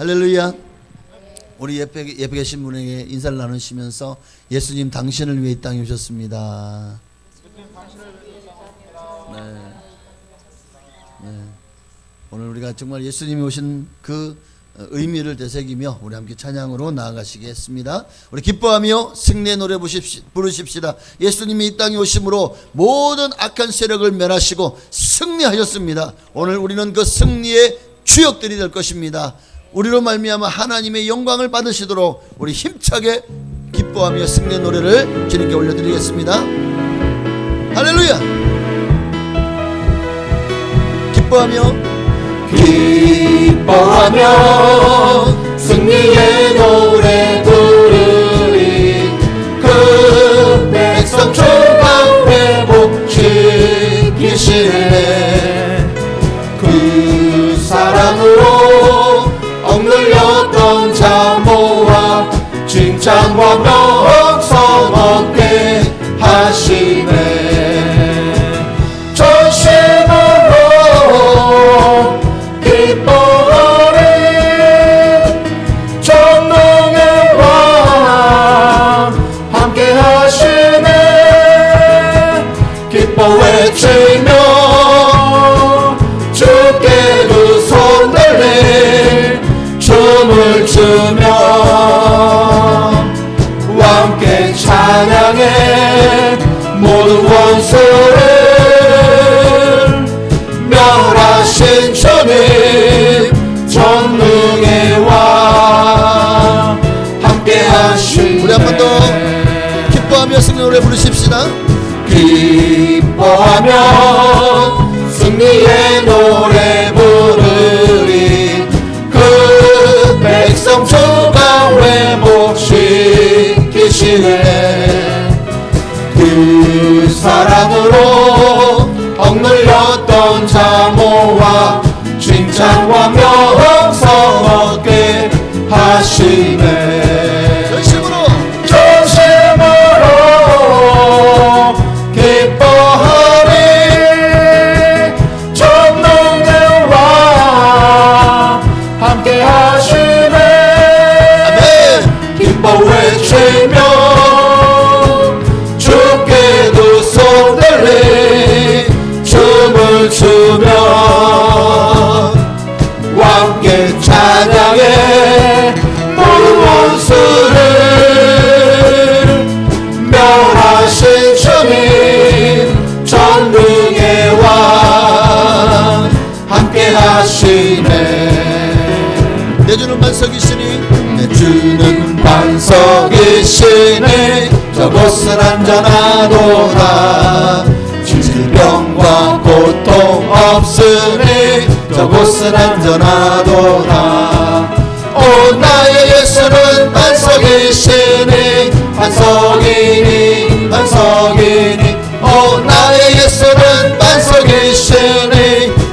할렐루야. 우리 옆에 계신 분에게 인사를 나누시면서 예수님 당신을 위해 이 땅에 오셨습니다. 네. 오늘 우리가 정말 예수님이 오신 그 의미를 되새기며 우리 함께 찬양으로 나아가시겠습니다. 우리 기뻐하며 승리의 노래 부르십시다. 예수님이 이 땅에 오심으로 모든 악한 세력을 멸하시고 승리하셨습니다. 오늘 우리는 그 승리의 주역들이 될 것입니다. 우리로 말미암아 하나님의 영광을 받으시도록 우리 힘차게 기뻐하며 승리의 노래를 주님께 올려드리겠습니다. 할렐루야. 기뻐하며 승리의 노래 부르리. 그 백성 조각 회복시키시네. 그 사랑으로 억눌렸던 자 모아 칭찬과 명성 얻게 하시네. 전심으로 기뻐하리. 전능의 왕 함께 하시네. 기뻐 외치며 주께 두 손 들리 춤을 추며 함께 찬양해. 모든 원수를 멸하신 주님 전능의 왕 함께 하시네. 우리 한 번 더 기뻐하며 승리 노래 부르십시다. 기뻐하며 승리의 노래 부르리. 그 백성 주가 회복시키시네. 그 사랑으로 억눌렸던 자 모아 칭찬과 명성 얻게 하시네. 전심으로 기뻐하리. 전능의 왕 함께 하시네. 아멘. 기뻐 외치며 주께 두 손 들리 춤을 추며 함께 찬양해. 모든 원수를 멸하신 주님 전능의 왕 함께 하시네. 내 주는 반석이시니 내 주는 반석이시니 저곳은 안전하도다. 질병과 고통 없으니 저곳은 안전하도다. 오 나의 예수는 반석이시니 반석이니 반석이니. 오 나의 예수는 반석이시니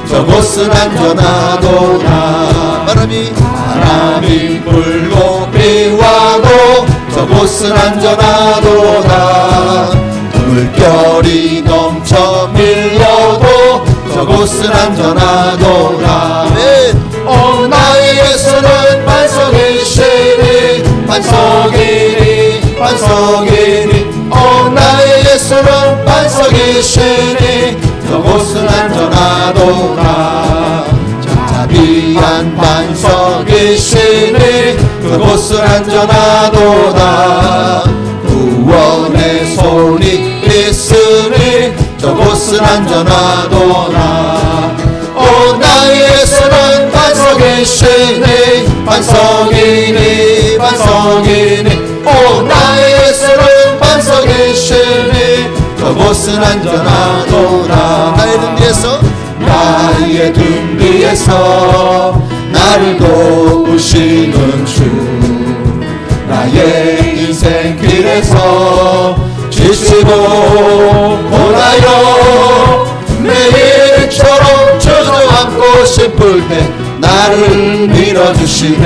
저곳은 안전하도다. 바람이 불고 비와도 저곳은 안전하도다. 물결이 넘쳐 밀려도 저곳은 안전하도다. 오 나의 예수는 반석이시니 반석이니 반석이니. 오 나의 예수는 반석이시니 저곳은 안전하도다. 자비한 반석이시니 그곳은 안전하도다. 구원의 손이 있으니 저곳은 안전하도다. 오 나의 예수는 반석이시니 반석이니 반석이니. 오 나의 예수는 반석이시니 저곳은 안전하도다. 나의 등 뒤에서 나를 도우시는 주. 나의 인생 길에서 지치고 고나여 매일처럼 주저앉고 싶을 때 나를 밀어주시네.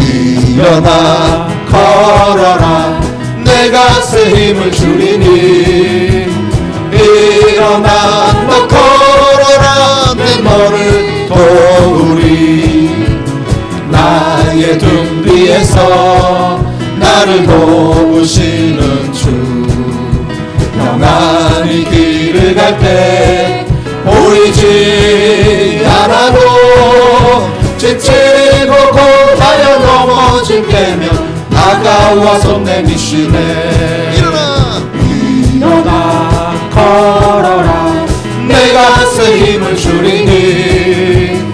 일어나 걸어라 내 값에 힘을 주리니. 일어나 너 걸어라 내 너를 도우리. 뒤에서 나를 도우시는 주 평안히 길을 갈 때 보이지 않아도 지치고 고달려 넘어질 때면 다가와 손 내미시네. 일어나 걸어라 내가 새 힘을 주리니.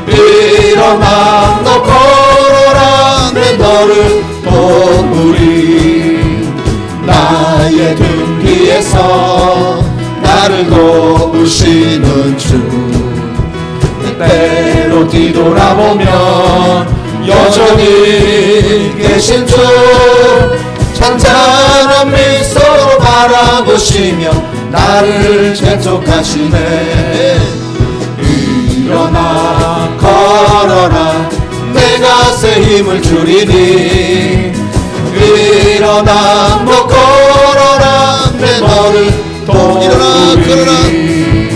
일어나 너 걸어라 내 너를 도우리. 나의 등 뒤에서 나를 도우시는 주 때로 뒤돌아보면 여전히 계신 주 찬찬한 미소로 바라보시며 나를 재촉하시네. 일어나 걸어라 내가 새 힘을 주리니. 일어나 너 걸어라 내 너를 도우리.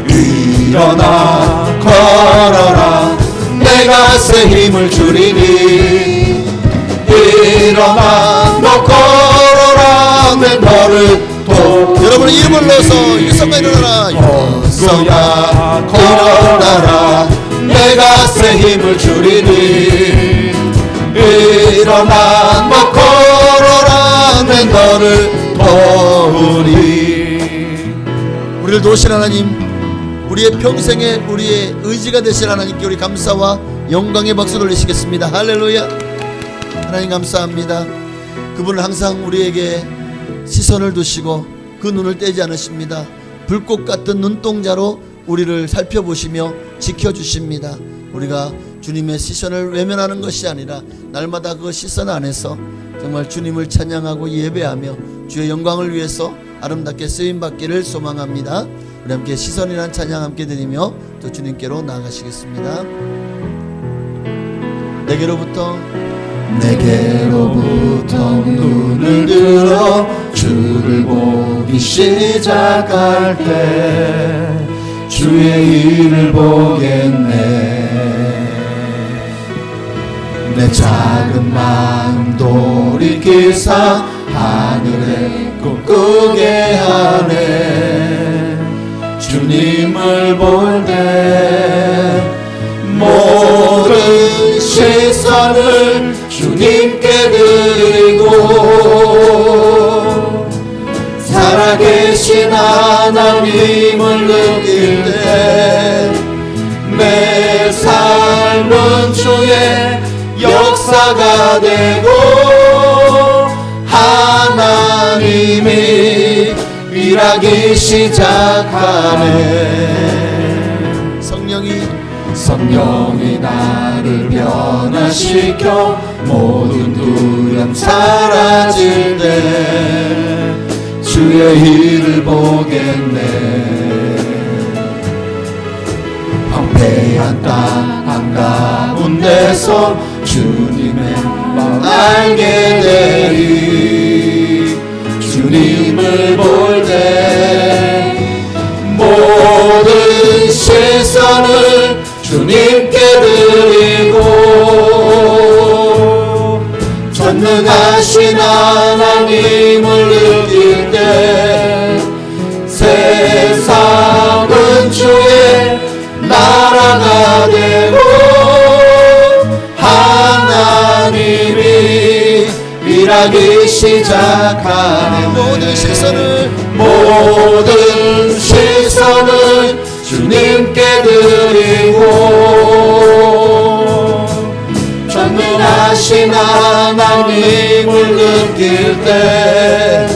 일어나 걸어라 내가 새 힘을 주리니. 일어나 너 걸어라 내 너를 도우리. 여러분의 이름을 넣어서 일어나 일어나라. 일어서야 걸어라 내가 새 힘을 주리니. 일어나 너 걸어라 내 너를 도우리. 우리를 도우신 하나님, 우리의 평생에 우리의 의지가 되신 하나님께 우리 감사와 영광의 박수 돌리시겠습니다. 할렐루야. 하나님 감사합니다. 그분은 항상 우리에게 시선을 두시고 그 눈을 떼지 않으십니다. 불꽃 같은 눈동자로 우리를 살펴보시며 지켜주십니다. 우리가 주님의 시선을 외면하는 것이 아니라 날마다 그 시선 안에서 정말 주님을 찬양하고 예배하며 주의 영광을 위해서 아름답게 쓰임받기를 소망합니다. 우리 함께 시선이란 찬양 함께 드리며 또 주님께로 나아가시겠습니다. 내게로부터 눈을 들어 주를 보기 시작할 때 주의 일을 보겠네. 내 작은 마음 돌이키사 하늘에 꿈꾸게 하네. 주님을 볼 때 모든 시선을 주님께 드리고 살아계신 하나님을 느낄 때 내 삶은 주의 역사가 되고 하나님이 일하기 시작하네. 성령이 나를 변화시켜 모든 두려움 사라질 때 주의 일을 보겠네. 황폐한 땅 한가운데서 주님의 마음 알게 되리. 주님을 볼 때 모든 시선을 주님께 드리고 전능하신 하나님을 느낄 때 세상은 주의 나라가 되고 하나님이 일하기 시작하네. 모든 시선을 주님께 드리고 전능하신 하나님을 느낄 때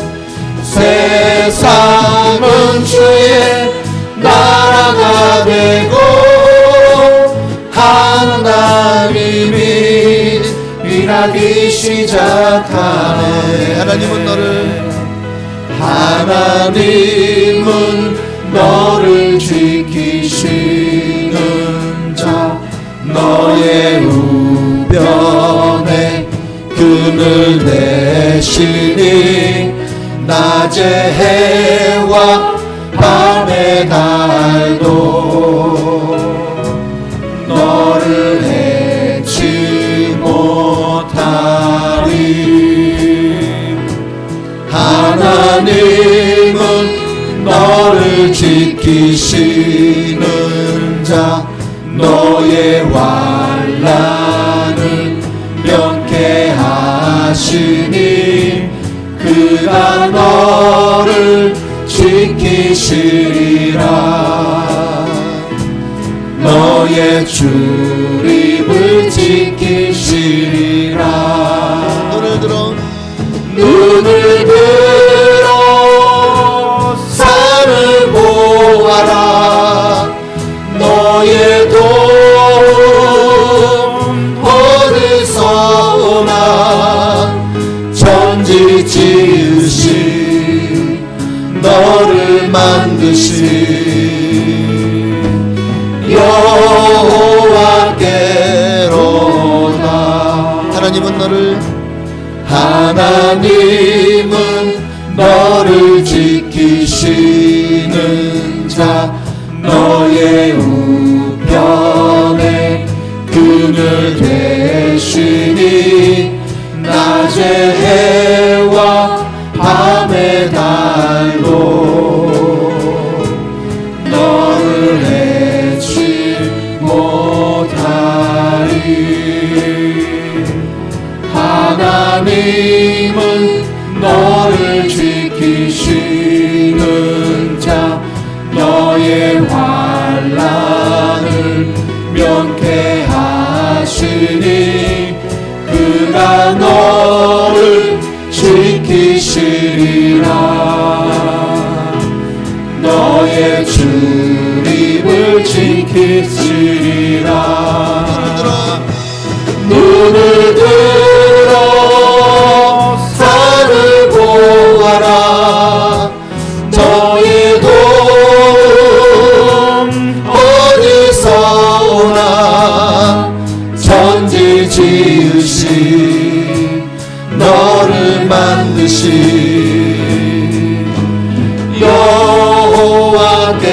세상은 주의 나라가 되고 하나님이 일하기 시작하네. 하나님은 너를 지키시는 자 너의 우편에 그늘 내시니 낮의 해와 밤의 달도 너를 해치 못하 하시니 그가 너를 지키시리라. 너의 출입을 지키시리라. 눈을 들어 산을 보아라. 너의 도움 어디서 오나. 천지 지으신 너를 만드신 여호와께로다. 하나님은 너를 지키시는 자. 너의 우편에 그늘 되시니 낮의 해와 밤의 달도 너를 해치 못하리. 하나님은 너를 지키시는 자. 너의 환난을 면케하시니 그가 너를 지키시리라. 너의 출입을 지키시리라. 눈을 들어 산을 보아라. 너의 도움 어디서 오나. 천지 지으신 너를 만드신 여호와께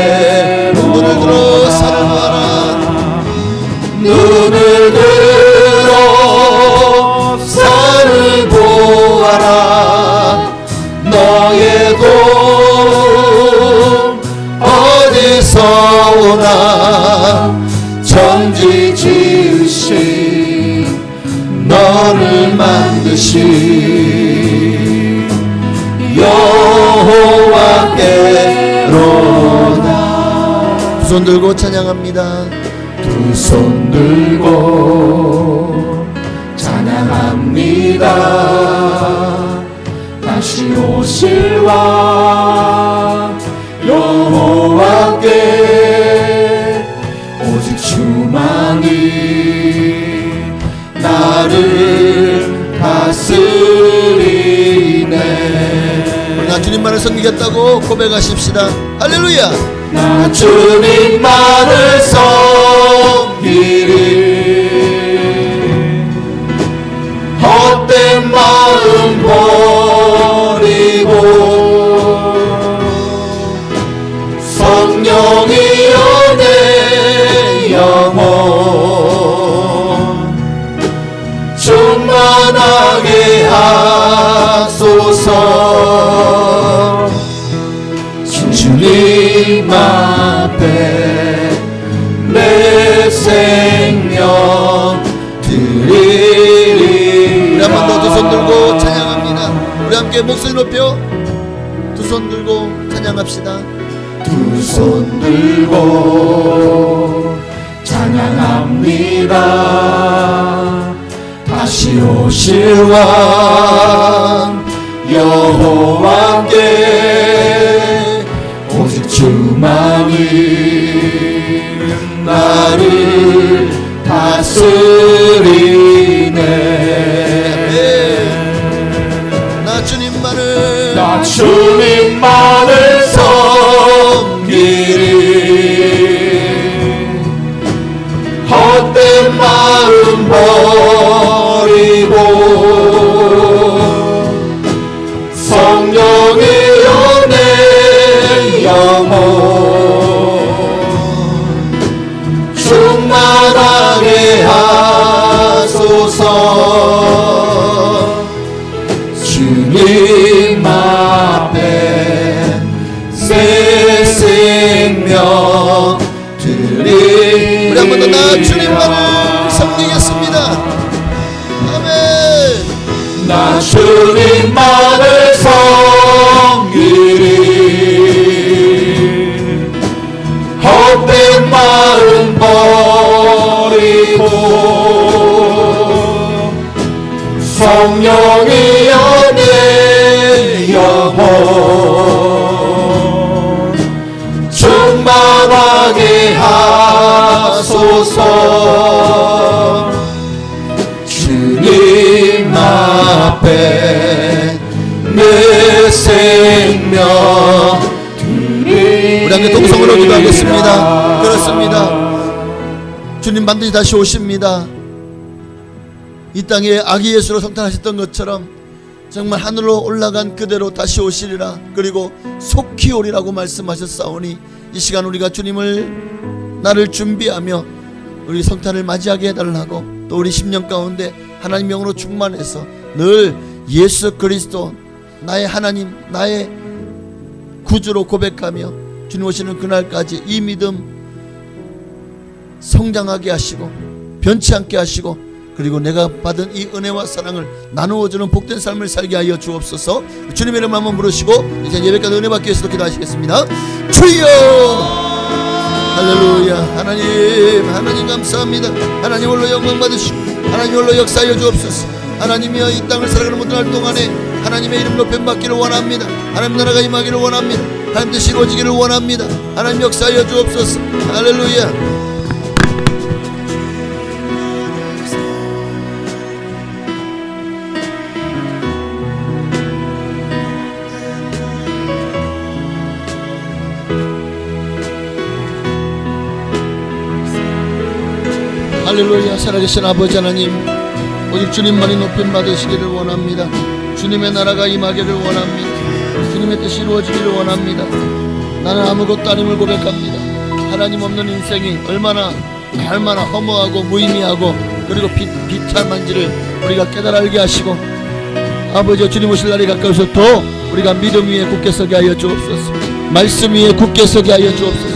눈을 들어 산을 보아라. 눈을 들어 산을 보아라. 너의 도움 어디서 오나. 천지 지으신 너를 만드신 여호와께로다. 두 손 들고 찬양합니다. 두 손 들고 찬양합니다. 다시 오실 왕 여호와께 오직 주만이 나를 다스리네. 나 주님만을 섬기겠다고 고백하십시다. 할렐루야. 나 주님만을 섬기리. 헛된 마음 버리고 성령이여 내 영혼 충만하게 하소서. 주님 앞에 내 생명 드리리. 우리 한 번 더 두 손 들고 찬양합니다. 우리 함께 목소리 높여 두 손 들고 찬양합시다. 두 손 들고 찬양합니다. 다시 오실 왕 여호와께 오직 주만이 나를 다스리네. 나 주님만을 나 주님만을 섬기리. 헛된 마음 버리고 성령이여 내 영혼 충만하게 하소서. 주님 앞에 새 생명 드리. 우리 한 번 더 나 주님만을 섬기겠습니다. 아멘. 나 주님만을 섬기리. 헛된 마음 버리고 성령이여 내 영혼 충만하게 하소서. 주님 앞에 내 생명 우리 함께 동성으로 기도하겠습니다. 그렇습니다. 주님 반드시 다시 오십니다. 이 땅에 아기 예수로 성탄하셨던 것처럼 정말 하늘로 올라간 그대로 다시 오시리라. 그리고 속히 오리라고 말씀하셨사오니 이 시간 우리가 주님을 나를 준비하며 우리 성탄을 맞이하게 해달라고, 또 우리 10년 가운데 하나님 영으로 충만해서 늘 예수 그리스도 나의 하나님, 나의 구주로 고백하며 주님 오시는 그날까지 이 믿음 성장하게 하시고 변치 않게 하시고, 그리고 내가 받은 이 은혜와 사랑을 나누어주는 복된 삶을 살게 하여 주옵소서. 주님의 이름 한번 부르시고 이제 예배까지 은혜 받기 위해서 기도하시겠습니다. 주여 할렐루야. 하나님 감사합니다. 하나님 홀로 영광 받으시고 하나님 홀로 역사하여 주옵소서. 하나님이여 이 땅을 살아가는 모든 날 동안에 하나님의 이름 높임 받기를 원합니다. 하나님 나라가 임하기를 원합니다. 하나님 뜻이 이루어지기를 원합니다. 하나님 역사하여 주옵소서. 할렐루야. 할렐루야. 살아계신 아버지 하나님, 오직 주님만이 높임 받으시기를 원합니다. 주님의 나라가 임하기를 원합니다. 주님의 뜻이 이루어지기를 원합니다. 나는 아무것도 아님을 고백합니다. 하나님 없는 인생이 얼마나 허무하고 무의미하고 그리고 비참한지를 우리가 깨달아 알게 하시고, 아버지 주님 오실 날이 가까워서 더 우리가 믿음 위에 굳게 서게 하여 주옵소서. 말씀 위에 굳게 서게 하여 주옵소서.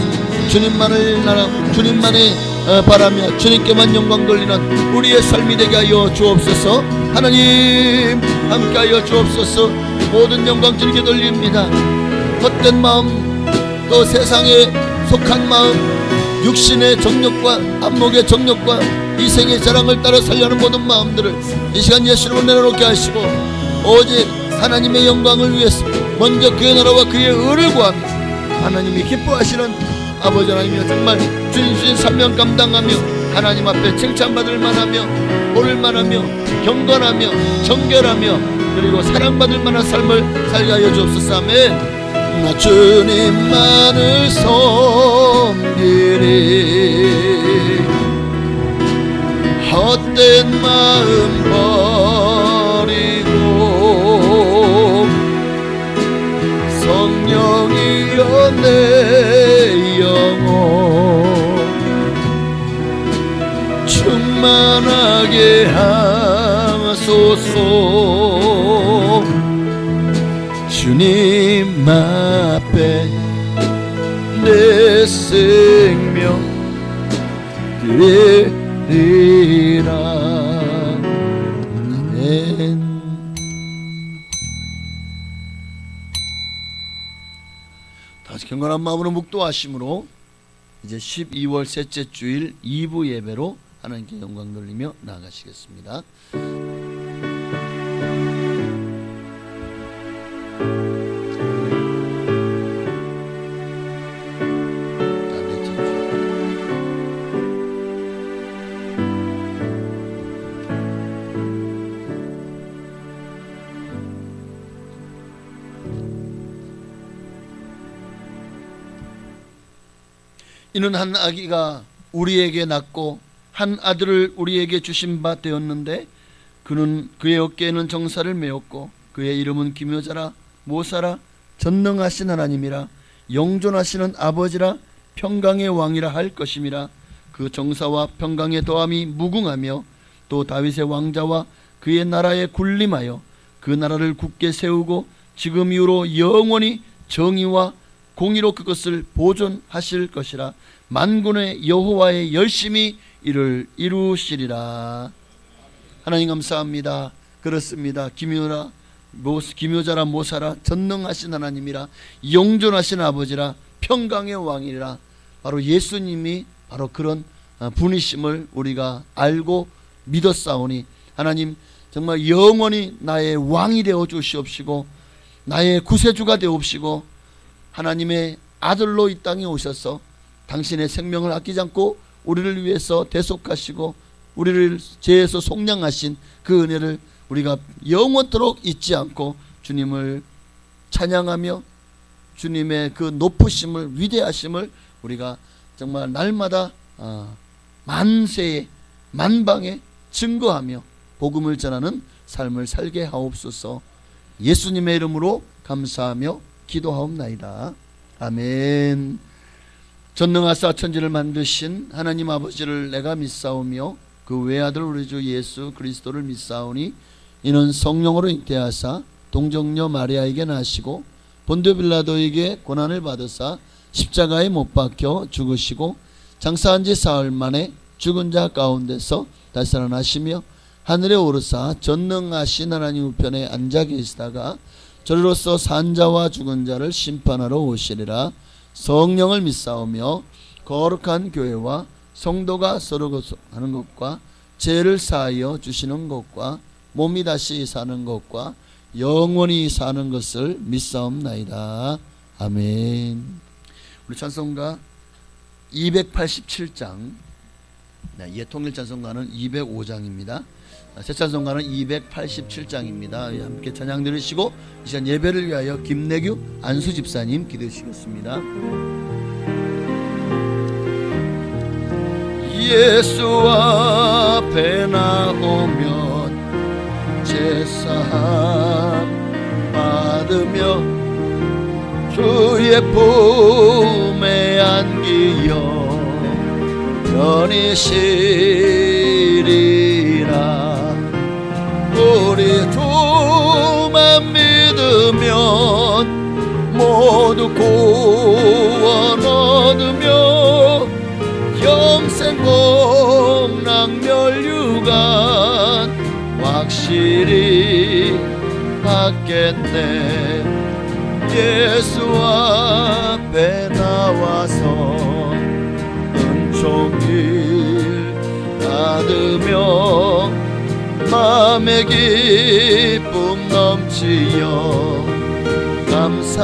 주님만의 바라며 주님께만 영광 돌리는 우리의 삶이 되게 하여 주옵소서. 하나님 함께하여 주옵소서. 모든 영광 주님께 돌립니다. 헛된 마음, 또 세상에 속한 마음, 육신의 정욕과 안목의 정욕과 이생의 자랑을 따라 살려는 모든 마음들을 이 시간 예수님을 내려놓게 하시고, 오직 하나님의 영광을 위해서 먼저 그의 나라와 그의 의를 구합니다. 하나님이 기뻐하시는 아버지 하나님이여, 정말 주님 주신 사명 감당하며 하나님 앞에 칭찬받을 만하며 오를 만하며 경건하며 정결하며 그리고 사랑받을 만한 삶을 살게 하여 주옵소서. 아멘. 나 주님만을 섬기리. 헛된 마음 버리고 성령이여 내 영혼 충만하게 하소서. 주님 앞에 내 생명 드리라. 아멘. 다시 경건한 마음으로 묵도하심으로 이제 12월 셋째 주일 2부 예배로 하나님께 영광 돌리며 나아가시겠습니다. 이는 한 아기가 우리에게 낳고 한 아들을 우리에게 주신 바 되었는데, 그는 그의 어깨에는 정사를 메었고 그의 이름은 기묘자라 모사라 전능하신 하나님이라 영존하시는 아버지라 평강의 왕이라 할 것임이라. 그 정사와 평강의 더함이 무궁하며 또 다윗의 왕자와 그의 나라에 군림하여 그 나라를 굳게 세우고 지금 이후로 영원히 정의와 공의로 그것을 보존하실 것이라. 만군의 여호와의 열심히 이를 이루시리라. 하나님 감사합니다. 그렇습니다. 기묘자라 모사라 전능하신 하나님이라 영존하신 아버지라 평강의 왕이라 바로 예수님이 바로 그런 분이심을 우리가 알고 믿었사오니 하나님 정말 영원히 나의 왕이 되어 주시옵시고 나의 구세주가 되옵시고 하나님의 아들로 이 땅에 오셔서 당신의 생명을 아끼지 않고 우리를 위해서 대속하시고 우리를 죄에서 속량하신 그 은혜를 우리가 영원토록 잊지 않고 주님을 찬양하며 주님의 그 높으심을 위대하심을 우리가 정말 날마다 만세에 만방에 증거하며 복음을 전하는 삶을 살게 하옵소서. 예수님의 이름으로 감사하며 기도하옵나이다. 아멘. 전능하사 천지를 만드신 하나님 아버지를 내가 믿사오며 그 외아들 우리 주 예수 그리스도를 믿사오니 이는 성령으로 잉태하사 동정녀 마리아에게 나시고 본디오 빌라도에게 고난을 받으사 십자가에 못 박혀 죽으시고 장사한 지 사흘 만에 죽은 자 가운데서 다시 살아나시며 하늘에 오르사 전능하신 하나님 우편에 앉아 계시다가 저리로서 산 자와 죽은 자를 심판하러 오시리라. 성령을 믿사오며 거룩한 교회와 성도가 서로 거룩하는 것과 죄를 사하여 주시는 것과 몸이 다시 사는 것과 영원히 사는 것을 믿사옵나이다. 아멘. 우리 찬송가 287장, 예통일 찬송가는 205장입니다. 새 찬송가는 287장입니다. 함께 찬양 들으시고 이 시간 예배를 위하여 김내규 안수 집사님 기도해 주시겠습니다. 예수 앞에 나오면 제사함 받으며 주의 품에 안기어 편히 쉬리라. 우리 주만 믿으면 모두 구원 얻으며 영생 복락 멸류관 확실히 받겠네. 예수 앞에 나와서 은총길 받으며 마음의 기쁨 넘치어 감사하리라.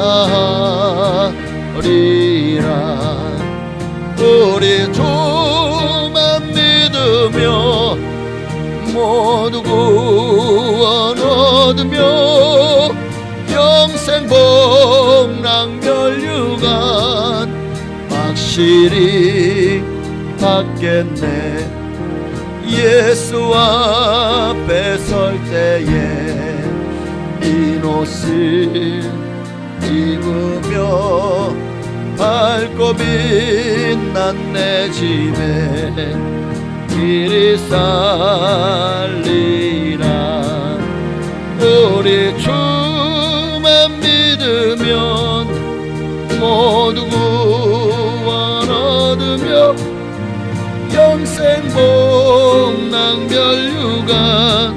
우리 주만 믿으며 모두 구원 얻으며 영생 복락 멸류관 확실히 받겠네. 예수 앞에 설 때에 흰 옷을 입으며 밝고 빛난 내 집에 길이 살리라. 우리 주만 믿으면 모두 구원 얻으며 영생 복락 멸류관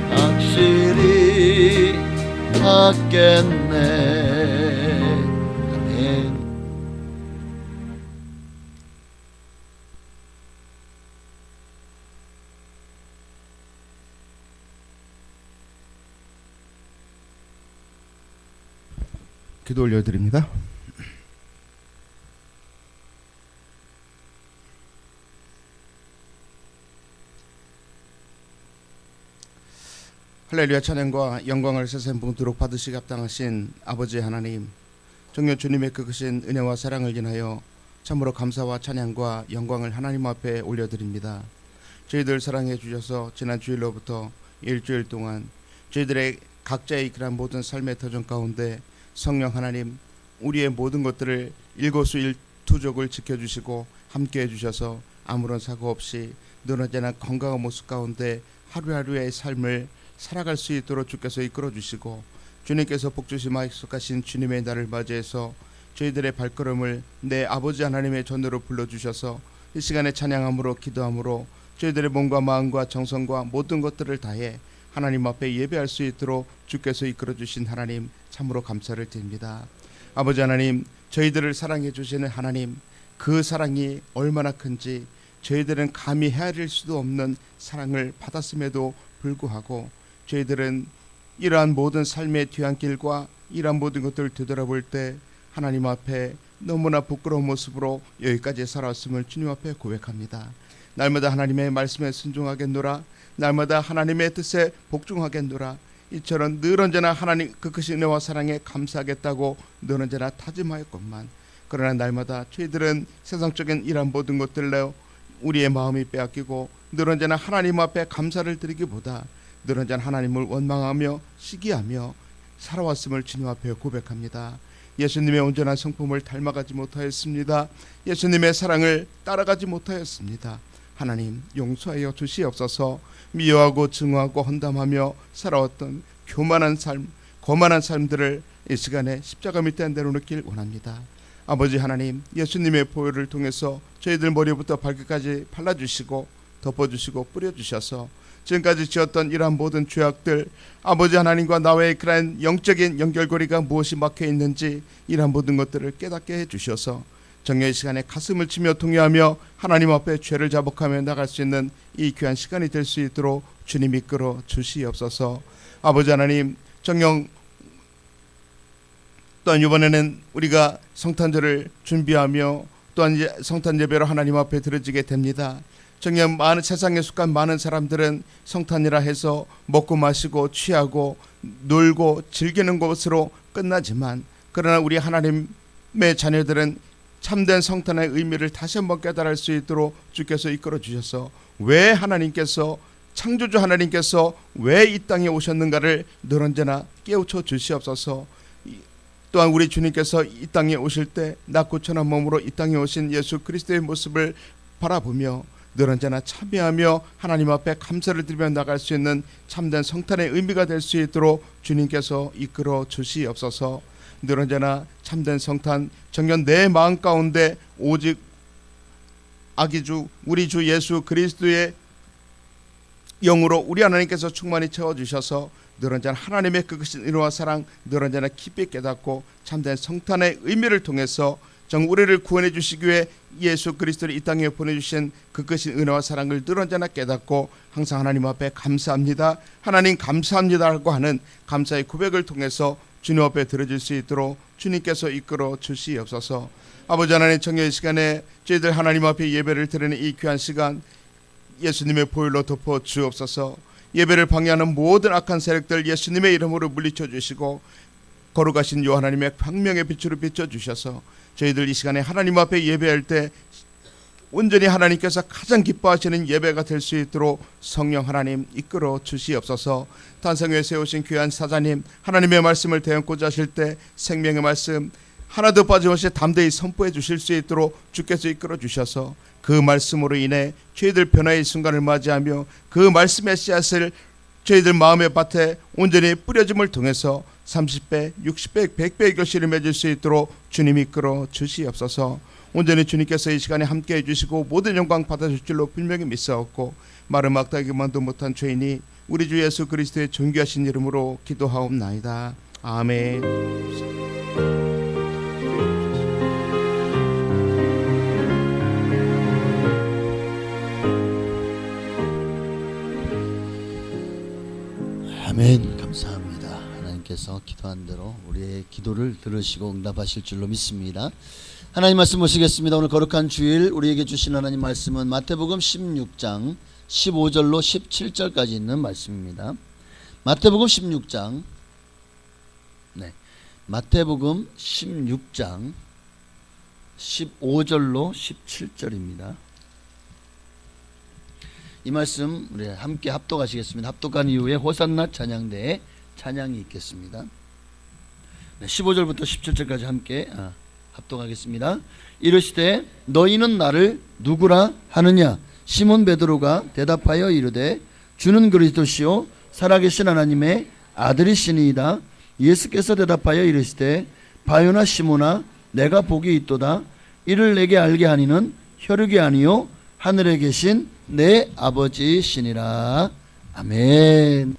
확실히 받겠네. 아멘. 기도 올려드립니다. 할렐루야. 찬양과 영광을 세세분토록 받으시기 합당하신 아버지 하나님, 정녕 주님의 그 크신 은혜와 사랑을 인하여 참으로 감사와 찬양과 영광을 하나님 앞에 올려드립니다. 저희들 사랑해 주셔서 지난 주일로부터 일주일 동안 저희들의 각자의 그런 모든 삶의 터전 가운데 성령 하나님 우리의 모든 것들을 일거수일투족을 지켜주시고 함께해 주셔서 아무런 사고 없이 늘어나지 않은 건강한 모습 가운데 하루하루의 삶을 살아갈 수 있도록 주께서 이끌어 주시고 주님께서 복주시마 약속하신 주님의 날을 맞이해서 저희들의 발걸음을 내 아버지 하나님의 전으로 불러주셔서 이 시간에 찬양함으로 기도함으로 저희들의 몸과 마음과 정성과 모든 것들을 다해 하나님 앞에 예배할 수 있도록 주께서 이끌어 주신 하나님 참으로 감사를 드립니다. 아버지 하나님, 저희들을 사랑해 주시는 하나님, 그 사랑이 얼마나 큰지 저희들은 감히 헤아릴 수도 없는 사랑을 받았음에도 불구하고 저희들은 이러한 모든 삶의 뒤안길과 이러한 모든 것들을 되돌아볼 때 하나님 앞에 너무나 부끄러운 모습으로 여기까지 살아왔음을 주님 앞에 고백합니다. 날마다 하나님의 말씀에 순종하겠노라, 날마다 하나님의 뜻에 복종하겠노라, 이처럼 늘 언제나 하나님 그 크신 은혜와 사랑에 감사하겠다고 늘 언제나 다짐하였건만, 그러나 날마다 저희들은 세상적인 이러한 모든 것들로 우리의 마음이 빼앗기고 늘 언제나 하나님 앞에 감사를 드리기보다 늘 언제나 하나님을 원망하며 시기하며 살아왔음을 주님 앞에 고백합니다. 예수님의 온전한 성품을 닮아가지 못하였습니다. 예수님의 사랑을 따라가지 못하였습니다. 하나님 용서하여 주시옵소서. 미워하고 증오하고 헌담하며 살아왔던 교만한 삶, 거만한 삶들을 이 시간에 십자가 밑에 내려놓길 원합니다. 아버지 하나님, 예수님의 보혈을 통해서 저희들 머리부터 발끝까지 발라주시고 덮어주시고 뿌려주셔서 지금까지 지었던 이러한 모든 죄악들, 아버지 하나님과 나와의 그러한 영적인 연결고리가 무엇이 막혀 있는지 이러한 모든 것들을 깨닫게 해주셔서 정의 시간에 가슴을 치며 통회하며 하나님 앞에 죄를 자복하며 나갈 수 있는 이 귀한 시간이 될 수 있도록 주님 이끌어 주시옵소서. 아버지 하나님, 정녕 또한 이번에는 우리가 성탄절을 준비하며 또한 이제 성탄 예배로 하나님 앞에 드려지게 됩니다. 정녕 많은 세상에 속한 많은 사람들은 성탄이라 해서 먹고 마시고 취하고 놀고 즐기는 것으로 끝나지만, 그러나 우리 하나님의 자녀들은 참된 성탄의 의미를 다시 한번 깨달을 수 있도록 주께서 이끌어 주셔서 왜 하나님께서, 창조주 하나님께서 왜 이 땅에 오셨는가를 늘 언제나 깨우쳐 주시옵소서. 또한 우리 주님께서 이 땅에 오실 때 낮고 천한 몸으로 이 땅에 오신 예수 그리스도의 모습을 바라보며 늘 언제나 참여하며 하나님 앞에 감사를 드리며 나갈 수 있는 참된 성탄의 의미가 될 수 있도록 주님께서 이끌어 주시옵소서. 늘 언제나 참된 성탄, 정녕 내 마음 가운데 오직 아기주 우리 주 예수 그리스도의 영으로 우리 하나님께서 충만히 채워주셔서 늘 언제나 하나님의 그 크신 은혜와 사랑 늘 언제나 깊이 깨닫고 참된 성탄의 의미를 통해서 정 우리를 구원해 주시기 위해 예수 그리스도를 이 땅에 보내주신 그 크신 은혜와 사랑을 늘 언제나 깨닫고 항상 하나님 앞에 감사합니다, 하나님 감사합니다라고 하는 감사의 고백을 통해서 주님 앞에 드려질 수 있도록 주님께서 이끌어 주시옵소서. 아버지 하나님, 청년의 시간에 저희들 하나님 앞에 예배를 드리는 이 귀한 시간 예수님의 보혈로 덮어 주옵소서. 예배를 방해하는 모든 악한 세력들 예수님의 이름으로 물리쳐 주시고 거룩하신 요 하나님의 광명의 빛으로 비춰 주셔서 저희들 이 시간에 하나님 앞에 예배할 때 온전히 하나님께서 가장 기뻐하시는 예배가 될 수 있도록 성령 하나님 이끌어 주시옵소서. 탄성에 세우신 귀한 사자님, 하나님의 말씀을 대언고자 하실 때 생명의 말씀 하나도 빠짐없이 담대히 선포해 주실 수 있도록 주께서 이끌어 주셔서 그 말씀으로 인해 저희들 변화의 순간을 맞이하며 그 말씀의 씨앗을 저희들 마음의 밭에 온전히 뿌려짐을 통해서 30배, 60배, 100배의 결실을 맺을 수 있도록 주님 이끌어 주시옵소서. 온전히 주님께서 이 시간에 함께해 주시고 모든 영광 받아줄 줄로 분명히 믿사옵고 말을 막다기만도 못한 죄인이 우리 주 예수 그리스도의 존귀하신 이름으로 기도하옵나이다. 아멘. 아멘. 감사합니다. 하나님께서 기도한 대로 우리의 기도를 들으시고 응답하실 줄로 믿습니다. 하나님 말씀 보시겠습니다. 오늘 거룩한 주일 우리에게 주신 하나님 말씀은 마태복음 16장 15절로 17절까지 있는 말씀입니다. 마태복음 16장 마태복음 16장 15절로 17절입니다. 이 말씀 우리 함께 합독하시겠습니다. 합독한 이후에 호산나 찬양대에 찬양이 있겠습니다. 15절부터 17절까지 함께 합독하겠습니다. 이르시되 너희는 나를 누구라 하느냐? 시몬 베드로가 대답하여 이르되 주는 그리스도시요 살아계신 하나님의 아들이시니이다. 예수께서 대답하여 이르시되 바요나 시몬아 내가 복이 있도다. 이를 내게 알게 하니는 혈육이 아니요 하늘에 계신 내 아버지시니라. 아멘.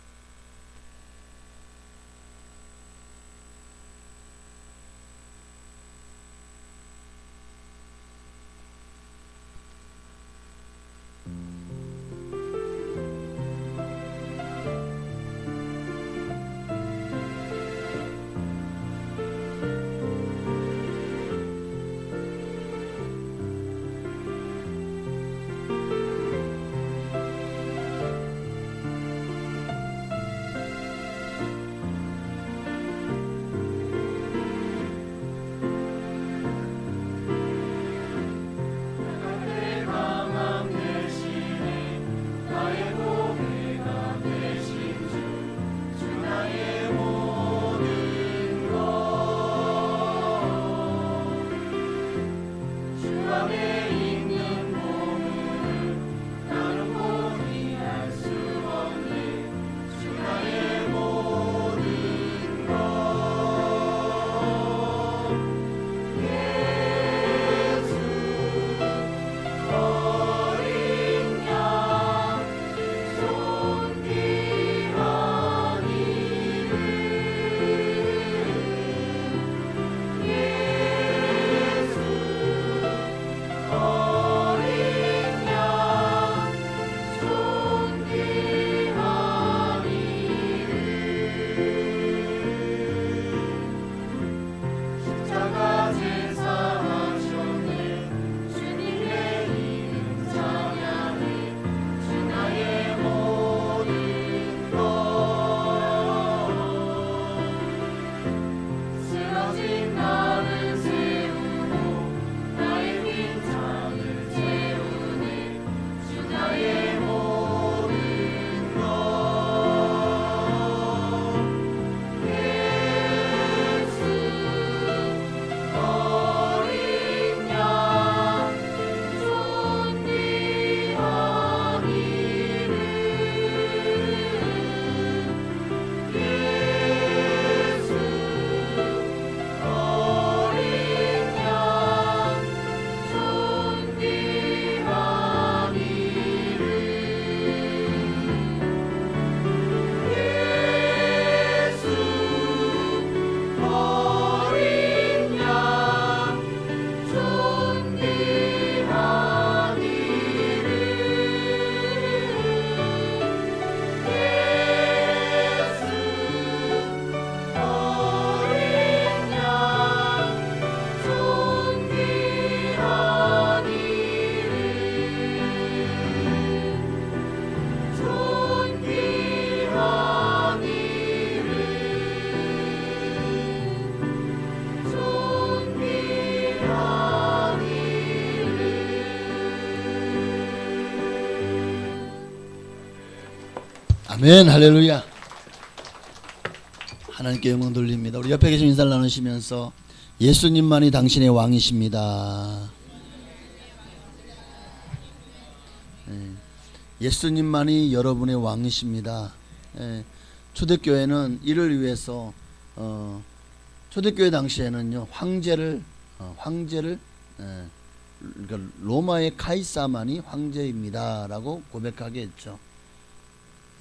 아멘. 할렐루야. 하나님께 영광 돌립니다. 우리 옆에 계신 인사를 나누시면서 예수님만이 당신의 왕이십니다. 예수님만이 여러분의 왕이십니다. 초대교회는 이를 위해서 초대교회 당시에는요 황제를 그러니까 로마의 카이사만이 황제입니다라고 고백하게 했죠.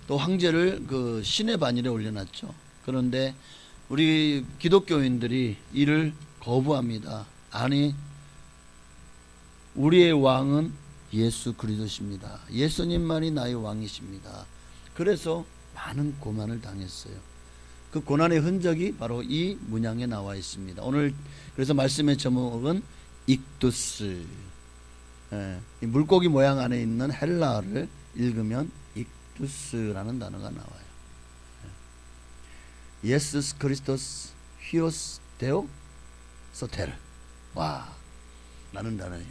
또 황제를 그 신의 반열에 올려놨죠. 그런데 우리 기독교인들이 이를 거부합니다. 아니, 우리의 왕은 예수 그리스도십니다. 예수님만이 나의 왕이십니다. 그래서 많은 고난을 당했어요. 그 고난의 흔적이 바로 이 문양에 나와 있습니다. 오늘 그래서 말씀의 제목은 익두스. 이 물고기 모양 안에 있는 헬라어를 읽으면 익두스라는 단어가 나와요. 예수스 크리스토스 히오스 데오 소테르. 와, 라는 단어예요.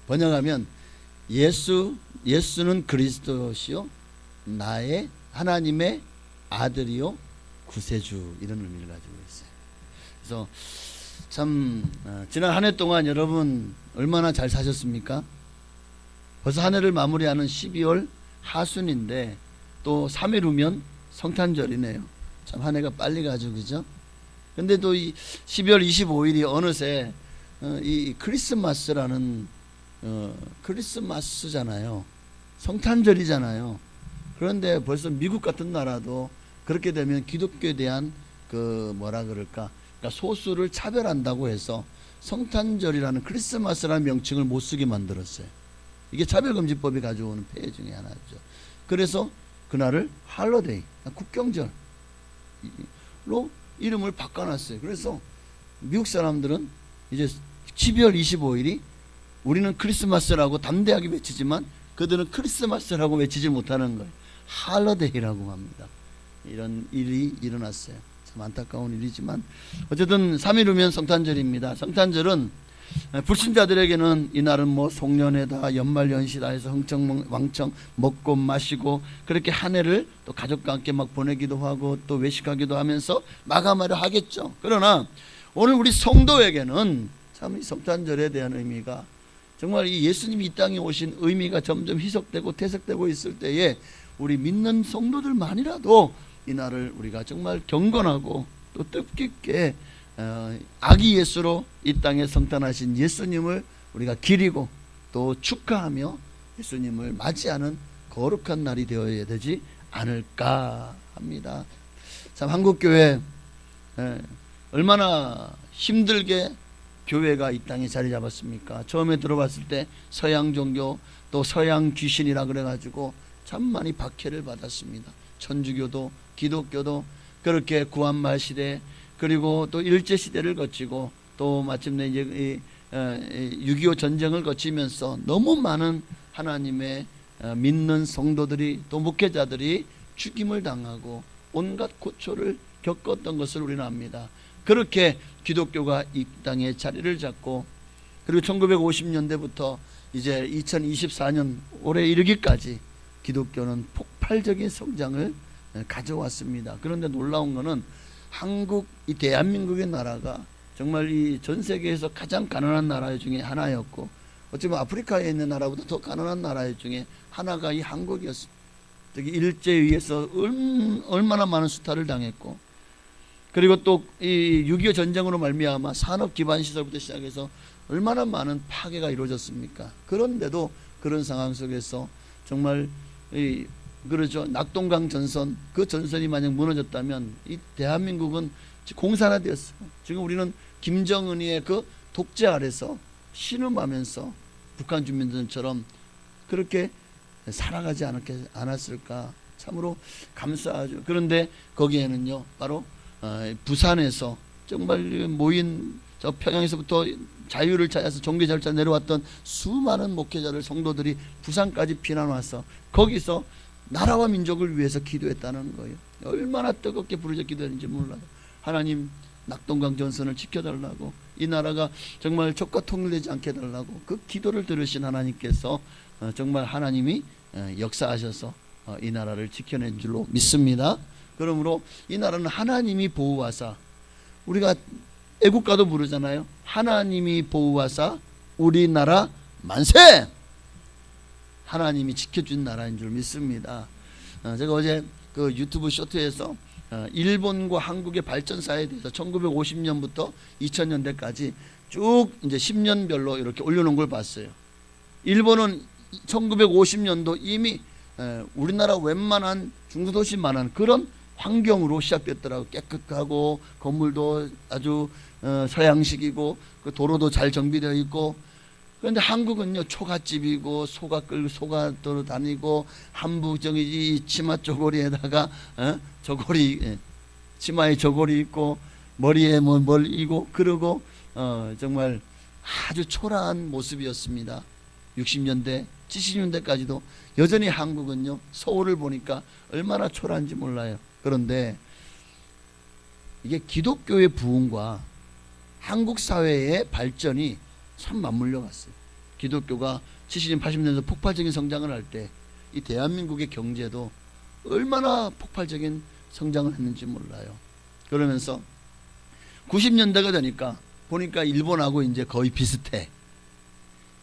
번역하면 예수는 그리스도시요 나의 하나님의 아들이요 구세주, 이런 의미를 가지고 있어요. 그래서 참 지난 한 해 동안 여러분 얼마나 잘 사셨습니까? 벌써 한 해를 마무리하는 12월 하순인데 또 3일 후면 성탄절이네요. 참 한 해가 빨리 가죠, 그죠? 근데 또 이 12월 25일이 어느새 이 크리스마스라는 크리스마스잖아요. 성탄절이잖아요. 그런데 벌써 미국 같은 나라도 그렇게 되면 기독교에 대한 그 뭐라 그럴까, 그러니까 소수를 차별한다고 해서 성탄절이라는 크리스마스라는 명칭을 못 쓰게 만들었어요. 이게 차별금지법이 가져오는 폐해 중에 하나죠. 그래서 그날을 할러데이, 국경절로 이름을 바꿔놨어요. 그래서 미국 사람들은 이제 12월 25일이 우리는 크리스마스라고 담대하게 외치지만 그들은 크리스마스라고 외치지 못하는 거예요. 할러데이라고 합니다. 이런 일이 일어났어요. 참 안타까운 일이지만 어쨌든 3일 후면 성탄절입니다. 성탄절은 불신자들에게는 이날은 뭐 송년회다, 연말연시다 해서 흥청왕청 먹고 마시고 그렇게 한 해를 또 가족과 함께 막 보내기도 하고 또 외식하기도 하면서 마감하려 하겠죠. 그러나 오늘 우리 성도에게는 참 이 성탄절에 대한 의미가 정말 이 예수님이 이 땅에 오신 의미가 점점 희석되고 퇴색되고 있을 때에 우리 믿는 성도들만이라도 이날을 우리가 정말 경건하고 또 뜻깊게 아기 예수로 이 땅에 성탄하신 예수님을 우리가 기리고 또 축하하며 예수님을 맞이하는 거룩한 날이 되어야 되지 않을까 합니다. 참 한국교회 얼마나 힘들게 교회가 이 땅에 자리 잡았습니까? 처음에 들어봤을 때 서양 종교 또 서양 귀신이라 그래가지고 참 많이 박해를 받았습니다. 천주교도 기독교도 그렇게 구한말 시대 그리고 또 일제 시대를 거치고 또 마침내 이제 6.25 전쟁을 거치면서 너무 많은 하나님의 믿는 성도들이 또 목회자들이 죽임을 당하고 온갖 고초를 겪었던 것을 우리는 압니다. 그렇게 기독교가 이 땅에 자리를 잡고 그리고 1950년대부터 이제 2024년 올해 이르기까지 기독교는 폭발적인 성장을 가져왔습니다. 그런데 놀라운 것은 한국, 이 대한민국의 나라가 정말 이 전 세계에서 가장 가난한 나라 중에 하나였고 어쩌면 아프리카에 있는 나라보다 더 가난한 나라 중에 하나가 이 한국이었습니다. 특히 일제에 의해서 얼마나 많은 수탈을 당했고 그리고 또 이 6.25 전쟁으로 말미암아 산업 기반 시설부터 시작해서 얼마나 많은 파괴가 이루어졌습니까? 그런데도 그런 상황 속에서 정말 그러죠. 낙동강 전선, 그 전선이 만약 무너졌다면 이 대한민국은 공산화되었어요. 지금 우리는 김정은이의 그 독재 아래서 신음하면서 북한 주민들처럼 그렇게 살아가지 않았을까 참으로 감사하죠. 그런데 거기에는요 바로 부산에서 정말 모인 저 평양에서부터 자유를 찾아서 종교 자유를 찾아 내려왔던 수많은 목회자들 성도들이 부산까지 피난 와서 거기서 나라와 민족을 위해서 기도했다는 거예요. 얼마나 뜨겁게 부르짖어 기도했는지 몰라요. 하나님 낙동강 전선을 지켜달라고 이 나라가 정말 적과 통일되지 않게 해달라고 그 기도를 들으신 하나님께서 정말 하나님이 역사하셔서 이 나라를 지켜낸 줄로 믿습니다. 그러므로 이 나라는 하나님이 보호하사, 우리가 애국가도 부르잖아요. 하나님이 보호하사 우리나라 만세! 하나님이 지켜준 나라인 줄 믿습니다. 제가 어제 그 유튜브 쇼트에서 일본과 한국의 발전사에 대해서 1950년부터 2000년대까지 쭉 이제 10년별로 이렇게 올려놓은 걸 봤어요. 일본은 1950년도 이미 우리나라 웬만한 중소도시만한 그런 환경으로 시작됐더라고. 깨끗하고 건물도 아주 서양식이고 그 도로도 잘 정비되어 있고. 그런데 한국은요, 초가집이고 소가 다니고 한부 저기 치마 쪼고리에다가 저고리, 치마에 저고리 있고 머리에 뭘 이고 그러고 정말 아주 초라한 모습이었습니다. 60년대 70년대까지도 여전히 한국은요, 서울을 보니까 얼마나 초라한지 몰라요. 그런데 이게 기독교의 부흥과 한국 사회의 발전이 참 맞물려 갔어요. 기독교가 70년 80년대 폭발적인 성장을 할 때 이 대한민국의 경제도 얼마나 폭발적인 성장을 했는지 몰라요. 그러면서 90년대가 되니까 보니까 일본하고 이제 거의 비슷해.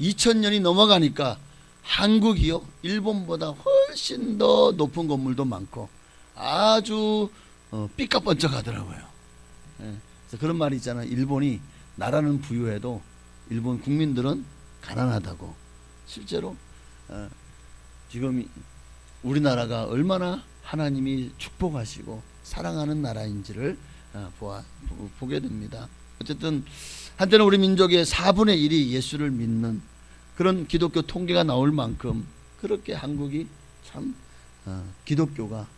2000년이 넘어가니까 한국이요, 일본보다 훨씬 더 높은 건물도 많고 아주 삐까뻔쩍하더라고요. 그래서 그런 말이 있잖아요. 일본이 나라는 부유해도 일본 국민들은 가난하다고. 실제로 지금 우리나라가 얼마나 하나님이 축복하시고 사랑하는 나라인지를 보게 됩니다. 어쨌든 한때는 우리 민족의 4분의 1이 예수를 믿는 그런 기독교 통계가 나올 만큼 그렇게 한국이 참 기독교가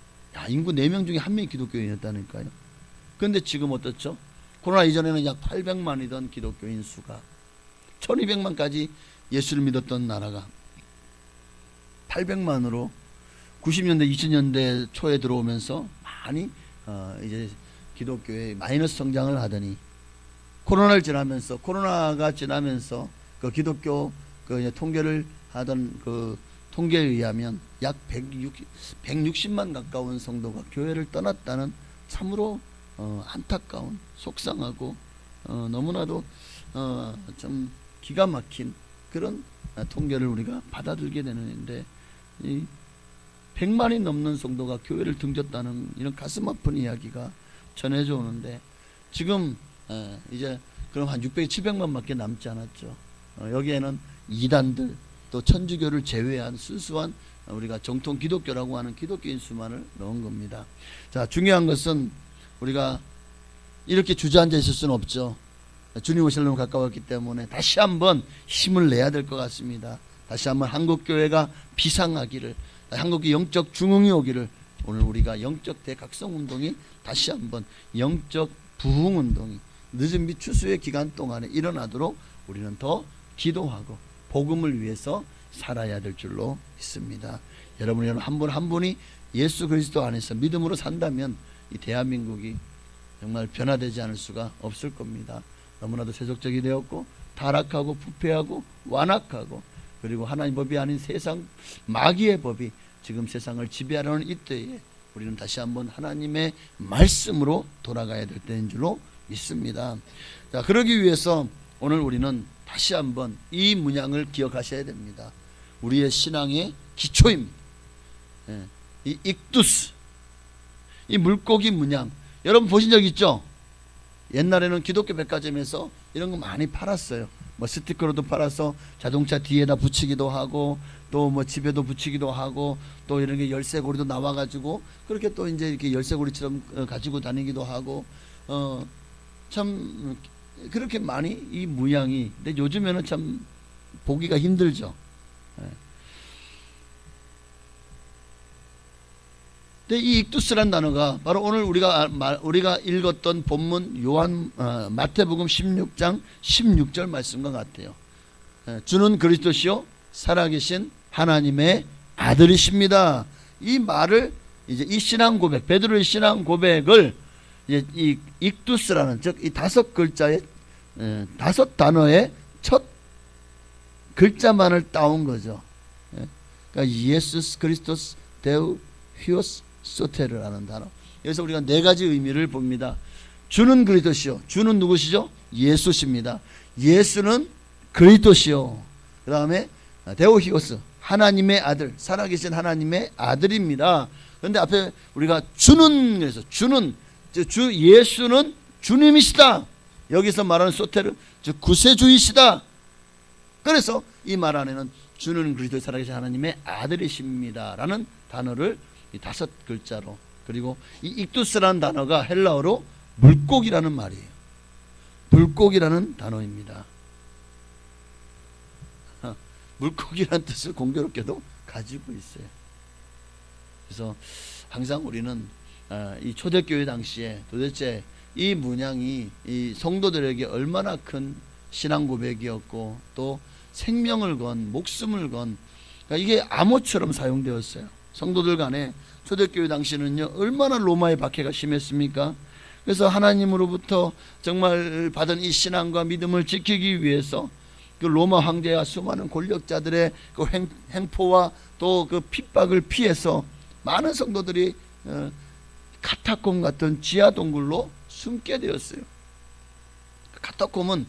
인구 4명 중에 1명이 기독교인이었다니까요. 그런데 지금 어떻죠? 코로나 이전에는 약 800만이던 기독교인 수가 1200만까지 예수를 믿었던 나라가 800만으로 90년대 2000년대 초에 들어오면서 많이 이제 기독교의 마이너스 성장을 하더니 코로나가 지나면서 그 기독교 그 통계를 하던 그 통계에 의하면 약 160만 가까운 성도가 교회를 떠났다는 참으로 안타까운, 속상하고 너무나도 좀 기가 막힌 그런 통계를 우리가 받아들게 되는데, 이 100만이 넘는 성도가 교회를 등졌다는 이런 가슴 아픈 이야기가 전해져 오는데, 지금 이제 그럼 한 600, 700만밖에 남지 않았죠. 여기에는 이단들 또 천주교를 제외한 순수한 우리가 정통 기독교라고 하는 기독교인 수만을 넣은 겁니다. 자, 중요한 것은 우리가 이렇게 주저앉아 있을 수는 없죠. 주님 오실 날 가까웠기 때문에 다시 한번 힘을 내야 될 것 같습니다. 다시 한번 한국교회가 비상하기를, 한국의 영적 중흥이 오기를, 오늘 우리가 영적 대각성운동이 다시 한번 영적 부흥운동이 늦은 빛 추수의 기간 동안에 일어나도록 우리는 더 기도하고 복음을 위해서 살아야 될 줄로 믿습니다. 여러분 한 분 한 분이 예수 그리스도 안에서 믿음으로 산다면 이 대한민국이 정말 변화되지 않을 수가 없을 겁니다. 너무나도 세속적이 되었고 타락하고 부패하고 완악하고, 그리고 하나님 법이 아닌 세상 마귀의 법이 지금 세상을 지배하려는 이때에 우리는 다시 한번 하나님의 말씀으로 돌아가야 될 때인 줄로 믿습니다. 자, 그러기 위해서 오늘 우리는 다시 한번 이 문양을 기억하셔야 됩니다. 우리의 신앙의 기초입니다. 이 익두스, 이 물고기 문양, 여러분 보신 적 있죠? 옛날에는 기독교 백화점에서 이런 거 많이 팔았어요. 뭐 스티커로도 팔아서 자동차 뒤에다 붙이기도 하고, 또 뭐 집에도 붙이기도 하고, 또 이런 게 열쇠고리도 나와가지고 그렇게 또 이제 이렇게 열쇠고리처럼 가지고 다니기도 하고, 참 그렇게 많이 이 문양이. 근데 요즘에는 참 보기가 힘들죠. 근데 이 익두스란 단어가 바로 오늘 우리가 읽었던 본문 마태복음 16장 16절 말씀과 같아요. 주는 그리스도시요 살아계신 하나님의 아들이십니다. 이 말을 이제 이 신앙 고백, 베드로의 신앙 고백을 이제 이 익두스라는, 즉 이 5글자의 5단어의 첫 글자만을 따온 거죠. 그러니까 예수스 그리스도스 데우 히오스 소테르라는 단어. 여기서 우리가 네 가지 의미를 봅니다. 주는 그리스도시요. 주는 누구시죠? 예수십니다. 예수는 그리스도시요. 그 다음에 데오 히오스, 하나님의 아들, 살아계신 하나님의 아들입니다. 그런데 앞에 우리가 주는, 그래서 주는, 예수는 주님이시다. 여기서 말하는 소테르, 즉 구세주이시다. 그래서 이 말 안에는 주는 그리스도의 살아계신 하나님의 아들이십니다 라는 단어를 이 5글자로, 그리고 이 익두스라는 단어가 헬라어로 물고기라는 말이에요. 물고기라는 단어입니다. 물고기라는 뜻을 공교롭게도 가지고 있어요. 그래서 항상 우리는 이 초대교회 당시에 도대체 이 문양이 이 성도들에게 얼마나 큰 신앙 고백이었고 또 생명을 건, 목숨을 건, 그러니까 이게 암호처럼 사용되었어요. 성도들 간에 초대교회 당시는요 얼마나 로마의 박해가 심했습니까? 그래서 하나님으로부터 정말 받은 이 신앙과 믿음을 지키기 위해서 그 로마 황제와 수많은 권력자들의 그 행포와 또 그 핍박을 피해서 많은 성도들이 카타콤 같은 지하 동굴로 숨게 되었어요. 카타콤은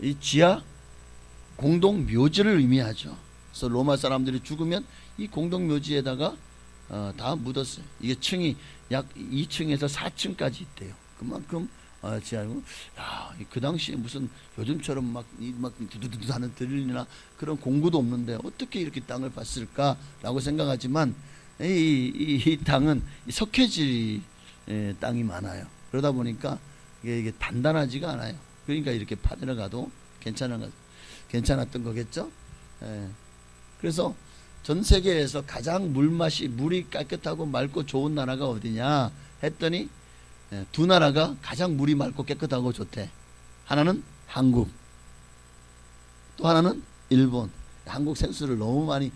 이 지하 공동 묘지를 의미하죠. 그래서 로마 사람들이 죽으면 이 공동 묘지에다가 다 묻었어요. 이게 층이 약 2층에서 4층까지 있대요. 그만큼 지하고, 야, 그 당시에 무슨 요즘처럼 막 두두두 하는 드릴이나 그런 공구도 없는데 어떻게 이렇게 땅을 봤을까라고 생각하지만 이 땅은 석회질 땅이 많아요. 그러다 보니까 이게 단단하지가 않아요. 그러니까 이렇게 파내려가도 괜찮았던 거겠죠. 그래서 전 세계에서 가장 물이 깨끗하고 맑고 좋은 나라가 어디냐 했더니 두 나라가 가장 물이 맑고 깨끗하고 좋대. 하나는 한국, 또 하나는 일본. 한국 생수를 너무 많이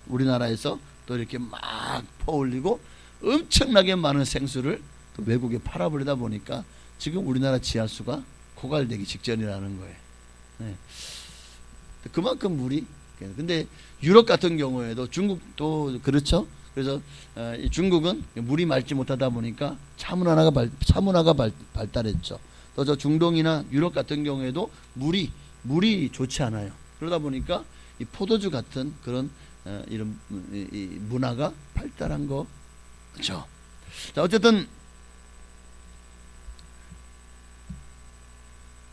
우리나라에서 또 이렇게 막 퍼올리고 엄청나게 많은 생수를 또 외국에 팔아버리다 보니까 지금 우리나라 지하수가 고갈되기 직전이라는 거예요. 그만큼 물이. 근데 유럽 같은 경우에도 중국도 그렇죠. 그래서 이 중국은 물이 맑지 못하다 보니까 차문화가 발달했죠. 또 저 중동이나 유럽 같은 경우에도 물이 좋지 않아요. 그러다 보니까 이 포도주 같은 그런 이런 이 문화가 발달한 거죠. 자, 어쨌든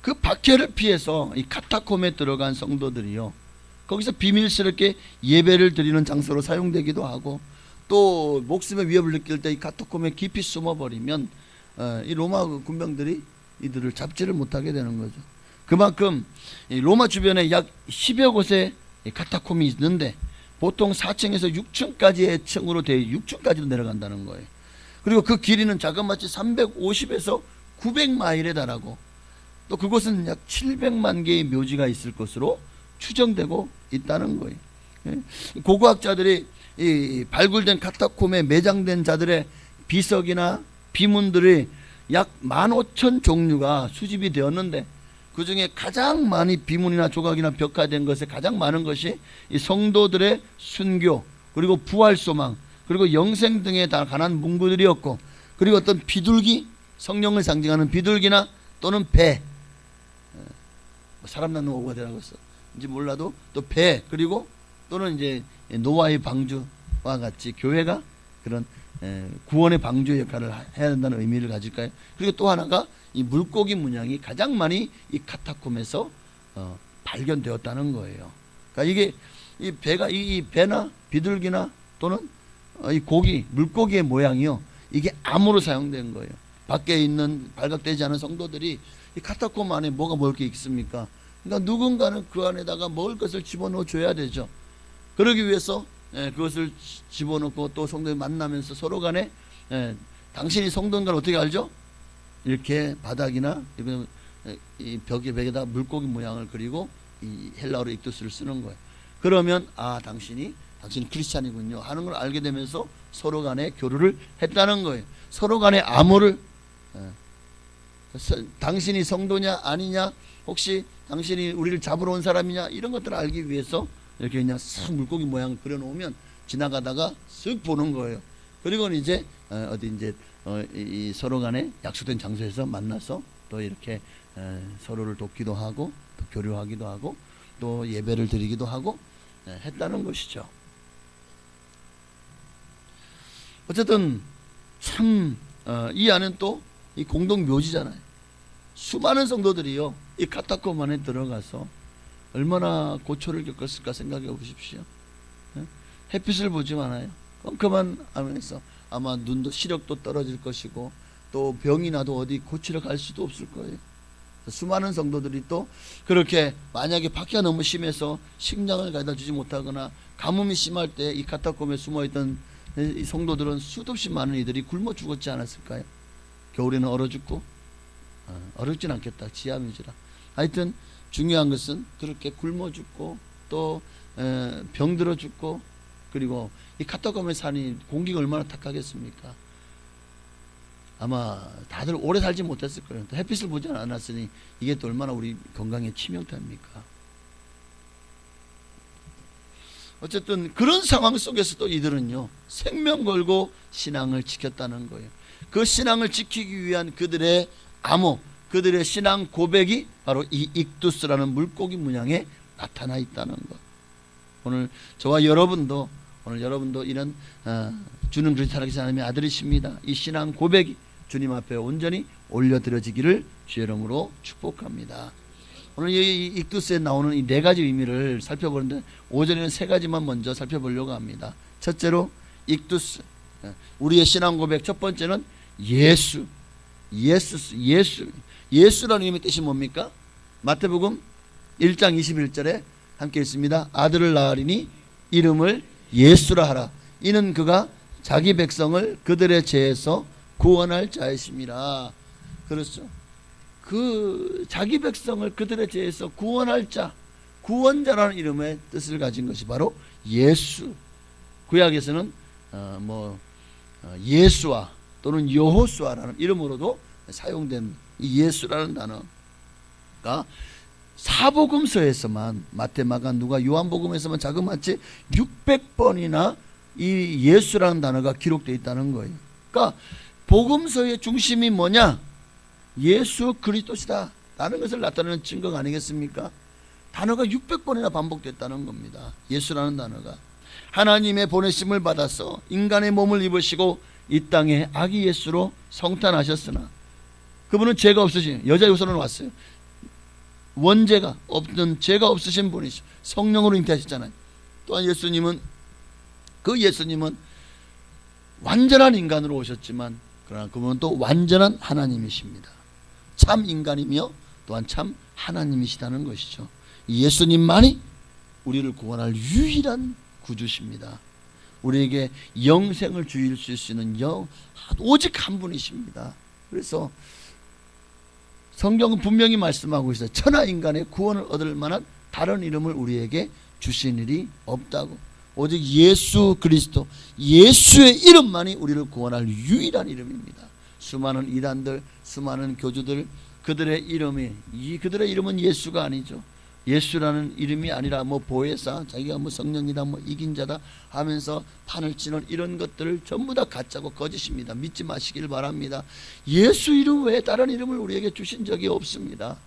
그 박해를 피해서 이 카타콤에 들어간 성도들이요, 거기서 비밀스럽게 예배를 드리는 장소로 사용되기도 하고, 또 목숨의 위협을 느낄 때 이 카타콤에 깊이 숨어버리면 이 로마 군병들이 이들을 잡지를 못하게 되는 거죠. 그만큼 이 로마 주변에 약 10여 곳에 카타콤이 있는데 보통 4층에서 6층까지의 층으로 되어 6층까지도 내려간다는 거예요. 그리고 그 길이는 자그마치 350에서 900마일에 달하고, 또 그곳은 약 700만 개의 묘지가 있을 것으로 추정되고 있다는 거예요. 고고학자들이 이 발굴된 카타콤에 매장된 자들의 비석이나 비문들이 약 15,000 종류가 수집이 되었는데, 그 중에 가장 많이 비문이나 조각이나 벽화된 것에 가장 많은 것이 이 성도들의 순교, 그리고 부활 소망, 그리고 영생 등에 다 관한 문구들이었고, 그리고 어떤 비둘기, 성령을 상징하는 비둘기나 또는 배, 사람 낳는 오가 되라고 했어인지 몰라도 또 배, 그리고 또는 이제 노아의 방주와 같이 교회가 그런 구원의 방주 역할을 해야 된다는 의미를 가질까요? 그리고 또 하나가 이 물고기 문양이 가장 많이 이 카타콤에서 발견되었다는 거예요. 그러니까 이게 이 배가 이 배나 비둘기나 또는 이 고기, 물고기의 모양이요, 이게 암으로 사용된 거예요. 밖에 있는 발각되지 않은 성도들이 이 카타콤 안에 뭐가 먹을 게 있습니까? 그러니까 누군가는 그 안에다가 먹을 것을 집어넣어 줘야 되죠. 그러기 위해서 그것을 집어넣고 또 성도를 만나면서 서로 간에 당신이 성도인 걸 어떻게 알죠? 이렇게 바닥이나 이 벽에다 물고기 모양을 그리고 이 헬라어로 익두스를 쓰는 거예요. 그러면 당신이 크리스찬이군요 하는 걸 알게 되면서 서로 간에 교류를 했다는 거예요. 서로 간에 암호를, 당신이 성도냐 아니냐, 혹시 당신이 우리를 잡으러 온 사람이냐, 이런 것들을 알기 위해서 이렇게 그냥 싹 물고기 모양을 그려놓으면 지나가다가 쓱 보는 거예요. 그리고는 이제 어디 이제 이 서로 간에 약속된 장소에서 만나서 또 이렇게 서로를 돕기도 하고 또 교류하기도 하고 또 예배를 드리기도 하고 했다는 것이죠. 어쨌든 참 이 안은 또 이 공동 묘지잖아요. 수많은 성도들이요 이 카타콤 안에 들어가서 얼마나 고초를 겪었을까 생각해 보십시오. 햇빛을 보지 않아요. 컴컴한 안에서 아마 눈도 시력도 떨어질 것이고 또 병이 나도 어디 고치러 갈 수도 없을 거예요. 수많은 성도들이 또 그렇게 만약에 박해가 너무 심해서 식량을 가져다 주지 못하거나 가뭄이 심할 때 이 카타콤에 숨어있던 이 성도들은 수도 없이 많은 이들이 굶어 죽었지 않았을까요? 겨울에는 얼어 죽고 어렵진 않겠다. 지하묘지라. 하여튼 중요한 것은 그렇게 굶어 죽고 또 병들어 죽고 그리고 이 카타콤의 산이 공기가 얼마나 탁하겠습니까? 아마 다들 오래 살지 못했을 거예요. 또 햇빛을 보지 않았으니 이게 또 얼마나 우리 건강에 치명타입니까? 어쨌든 그런 상황 속에서도 이들은요 생명 걸고 신앙을 지켰다는 거예요. 그 신앙을 지키기 위한 그들의 암호, 그들의 신앙 고백이 바로 이 익두스라는 물고기 문양에 나타나 있다는 것. 오늘 저와 여러분도 이런 주는 그리스도 살아계신 하나님의 아들이십니다. 이 신앙 고백이 주님 앞에 온전히 올려드려지기를 주의 이름으로 축복합니다. 오늘 이 익두스에 나오는 이 네 가지 의미를 살펴보는데 오전에는 세 가지만 먼저 살펴보려고 합니다. 첫째로 익두스, 우리의 신앙 고백 첫 번째는 예수라는 이름의 뜻이 뭡니까? 마태복음 1장 21절에 함께 있습니다. 아들을 낳으리니 이름을 예수라 하라. 이는 그가 자기 백성을 그들의 죄에서 구원할 자이심이라. 그렇죠. 그 자기 백성을 그들의 죄에서 구원할 자, 구원자라는 이름의 뜻을 가진 것이 바로 예수. 구약에서는 예수와 또는 여호수아라는 이름으로도 사용된 이 예수라는 단어가 사복음서에서만 마태, 마가, 누가, 요한복음에서만 자그마치 600번이나 이 예수라는 단어가 기록되어 있다는 거예요. 그러니까 복음서의 중심이 뭐냐? 예수 그리스도시다 라는 것을 나타내는 증거가 아니겠습니까? 단어가 600번이나 반복됐다는 겁니다. 예수라는 단어가 하나님의 보내심을 받아서 인간의 몸을 입으시고 이 땅에 아기 예수로 성탄하셨으나 그분은 죄가 없으신 여자 요소는 왔어요. 원죄가 없는 죄가 없으신 분이시죠. 성령으로 잉태하셨잖아요. 또한 예수님은 완전한 인간으로 오셨지만 그러나 그분은 또 완전한 하나님이십니다. 참 인간이며 또한 참 하나님이시다는 것이죠. 예수님만이 우리를 구원할 유일한 구주십니다. 우리에게 영생을 주실 수 있는 오직 한 분이십니다. 그래서 성경은 분명히 말씀하고 있어요. 천하 인간의 구원을 얻을 만한 다른 이름을 우리에게 주신 일이 없다고. 오직 예수 그리스도, 예수의 이름만이 우리를 구원할 유일한 이름입니다. 수많은 이단들, 수많은 교주들, 그들의 이름은 예수가 아니죠. 예수라는 이름이 아니라 보혜사, 자기가 성령이다, 이긴 자다 하면서 판을 치는 이런 것들을 전부 다 가짜고 거짓입니다. 믿지 마시길 바랍니다. 예수 이름 외에 다른 이름을 우리에게 주신 적이 없습니다.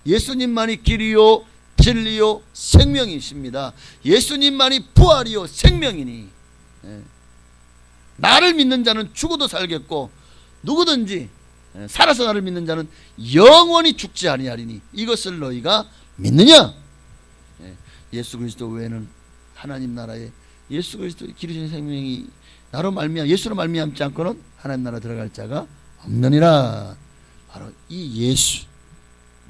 예수님만이 길이요 진리요 생명이십니다. 예수님만이 부활이요 생명이니 나를 믿는 자는 죽어도 살겠고 누구든지 살아서 나를 믿는 자는 영원히 죽지 아니하리니 이것을 너희가 믿느냐? 예수 그리스도 외에는 하나님 나라에 예수 그리스도 기르신 생명이 예수로 말미암지 않고는 하나님 나라 들어갈 자가 없느니라. 바로 이 예수,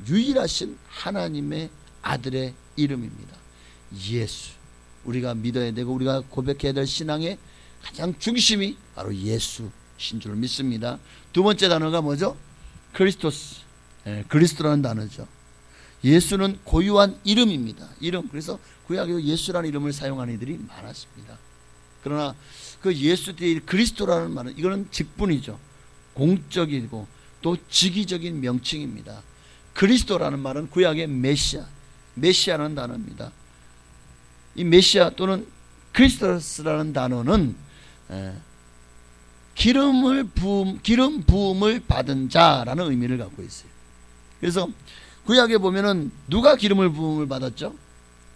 유일하신 하나님의 아들의 이름입니다. 예수. 우리가 믿어야 되고 우리가 고백해야 될 신앙의 가장 중심이 바로 예수신 줄 믿습니다. 두 번째 단어가 뭐죠? 크리스토스. 그리스도라는 단어죠. 예수는 고유한 이름입니다. 이름. 그래서 구약에 예수라는 이름을 사용하는 이들이 많았습니다. 그러나 그 예수 뒤에 그리스도라는 말은 이거는 직분이죠. 공적이고 또 직위적인 이 메시아 또는 그리스도스라는 단어는 기름 부음을 받은 자라는 의미를 갖고 있어요. 그래서 구약에 보면은 누가 기름을 부음을 받았죠?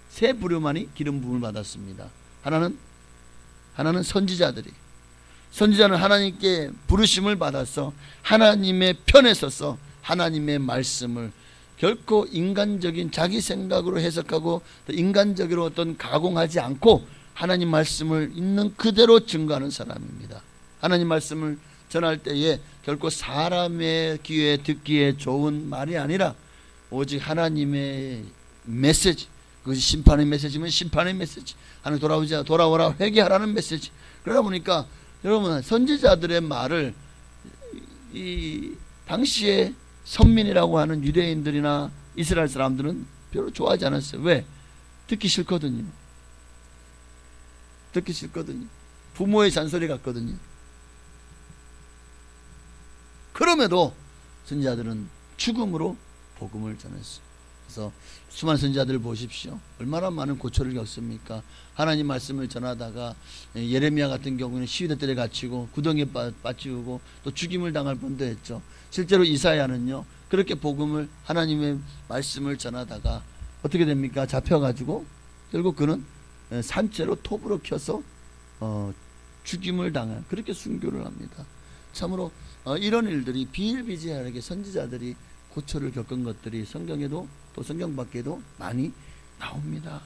세 부류만이 기름 부음을 받았습니다. 하나는 선지자들이. 선지자는 하나님께 부르심을 받아서 하나님의 편에 서서 하나님의 말씀을 결코 인간적인 자기 생각으로 해석하고 인간적으로 어떤 가공하지 않고 하나님 말씀을 있는 그대로 증거하는 사람입니다. 하나님 말씀을 전할 때에 결코 사람의 귀에 듣기에 좋은 말이 아니라 오직 하나님의 메시지, 그것이 심판의 메시지면 심판의 메시지, 하나님 돌아오라 회개하라는 메시지. 그러다 보니까 여러분 선지자들의 말을 이 당시에 선민이라고 하는 유대인들이나 이스라엘 사람들은 별로 좋아하지 않았어요. 왜? 듣기 싫거든요. 듣기 싫거든요. 부모의 잔소리 같거든요. 그럼에도 선지자들은 죽음으로 복음을 전했어요. 그래서 수많은 선지자들 보십시오. 얼마나 많은 고초를 겪습니까? 하나님 말씀을 전하다가 예레미야 같은 경우는 시위대 뜰에 갇히고 구덩이에 빠지고 또 죽임을 당할 뻔도 했죠. 실제로 이사야는요, 그렇게 복음을 하나님의 말씀을 전하다가 어떻게 됩니까? 잡혀가지고 결국 그는 산채로 톱으로 켜서 죽임을 당한, 그렇게 순교를 합니다. 참으로 이런 일들이 비일비재하게 선지자들이 고초를 겪은 것들이 성경에도 또 성경 밖에도 많이 나옵니다.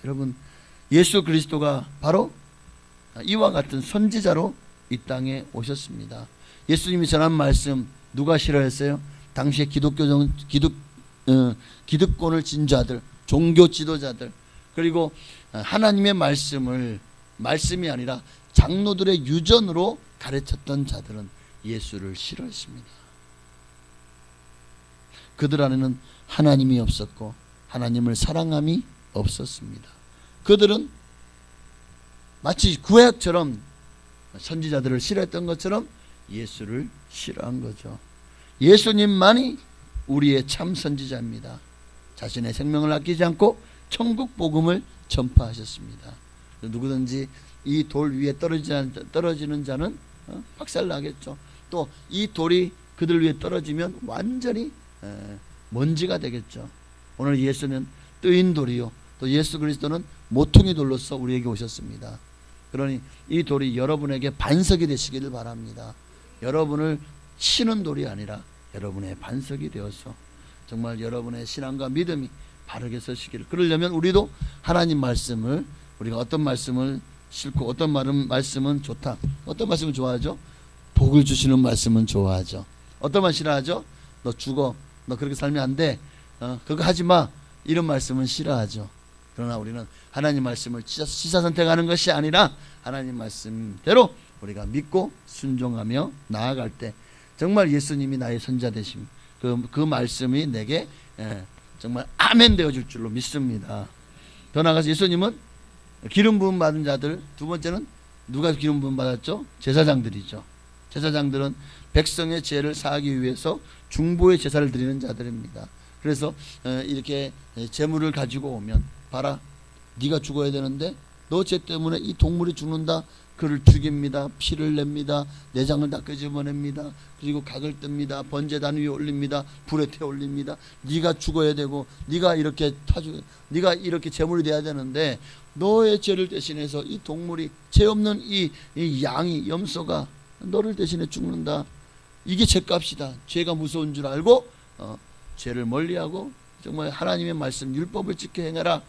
여러분, 예수 그리스도가 바로 이와 같은 선지자로 이 땅에 오셨습니다. 예수님이 전한 말씀 누가 싫어했어요? 당시에 기득권을 진 자들, 종교 지도자들, 그리고 하나님의 말씀이 아니라 장로들의 유전으로 가르쳤던 자들은 예수를 싫어했습니다. 그들 안에는 하나님이 없었고 하나님을 사랑함이 없었습니다. 그들은 마치 구약처럼 선지자들을 싫어했던 것처럼 예수를 싫어한 거죠. 예수님만이 우리의 참 선지자입니다. 자신의 생명을 아끼지 않고 천국 복음을 전파하셨습니다. 누구든지 이 돌 위에 떨어지는 자는 박살나겠죠. 또 이 돌이 그들 위에 떨어지면 완전히 먼지가 되겠죠. 오늘 예수는 뜨인 돌이요, 또 예수 그리스도는 모퉁이 돌로서 우리에게 오셨습니다. 그러니 이 돌이 여러분에게 반석이 되시기를 바랍니다. 여러분을 치는 돌이 아니라 여러분의 반석이 되어서 정말 여러분의 신앙과 믿음이 바르게 서시기를. 그러려면 우리도 하나님 말씀을, 우리가 어떤 말씀을 싫고 어떤 말씀은 좋다, 어떤 말씀을 좋아하죠? 복을 주시는 말씀은 좋아하죠. 어떤 말 싫어하죠? 너 죽어, 너 그렇게 살면 안 돼, 그거 하지 마, 이런 말씀은 싫어하죠. 그러나 우리는 하나님 말씀을 취사선택하는 것이 아니라 하나님 말씀대로 우리가 믿고 순종하며 나아갈 때 정말 예수님이 나의 선지자 되심, 그 말씀이 내게 정말 아멘 되어줄 줄로 믿습니다. 더 나아가서 예수님은 기름 부음 받은 자들, 두 번째는 누가 기름 부음 받았죠? 제사장들이죠. 제사장들은 백성의 죄를 사하기 위해서 중보의 제사를 드리는 자들입니다. 그래서 이렇게 제물을 가지고 오면, 봐라, 네가 죽어야 되는데 너 죄 때문에 이 동물이 죽는다. 그를 죽입니다. 피를 냅니다. 내장을 다 끄집어냅니다. 그리고 각을 뜹니다. 번제단 위에 올립니다. 불에 태워 올립니다. 네가 죽어야 되고 네가 이렇게 제물이 돼야 되는데 너의 죄를 대신해서 이 동물이, 죄 없는 이 양이, 염소가 너를 대신해 죽는다. 이게 죄값이다. 죄가 무서운 줄 알고 죄를 멀리하고 정말 하나님의 말씀 율법을 지켜 행하라.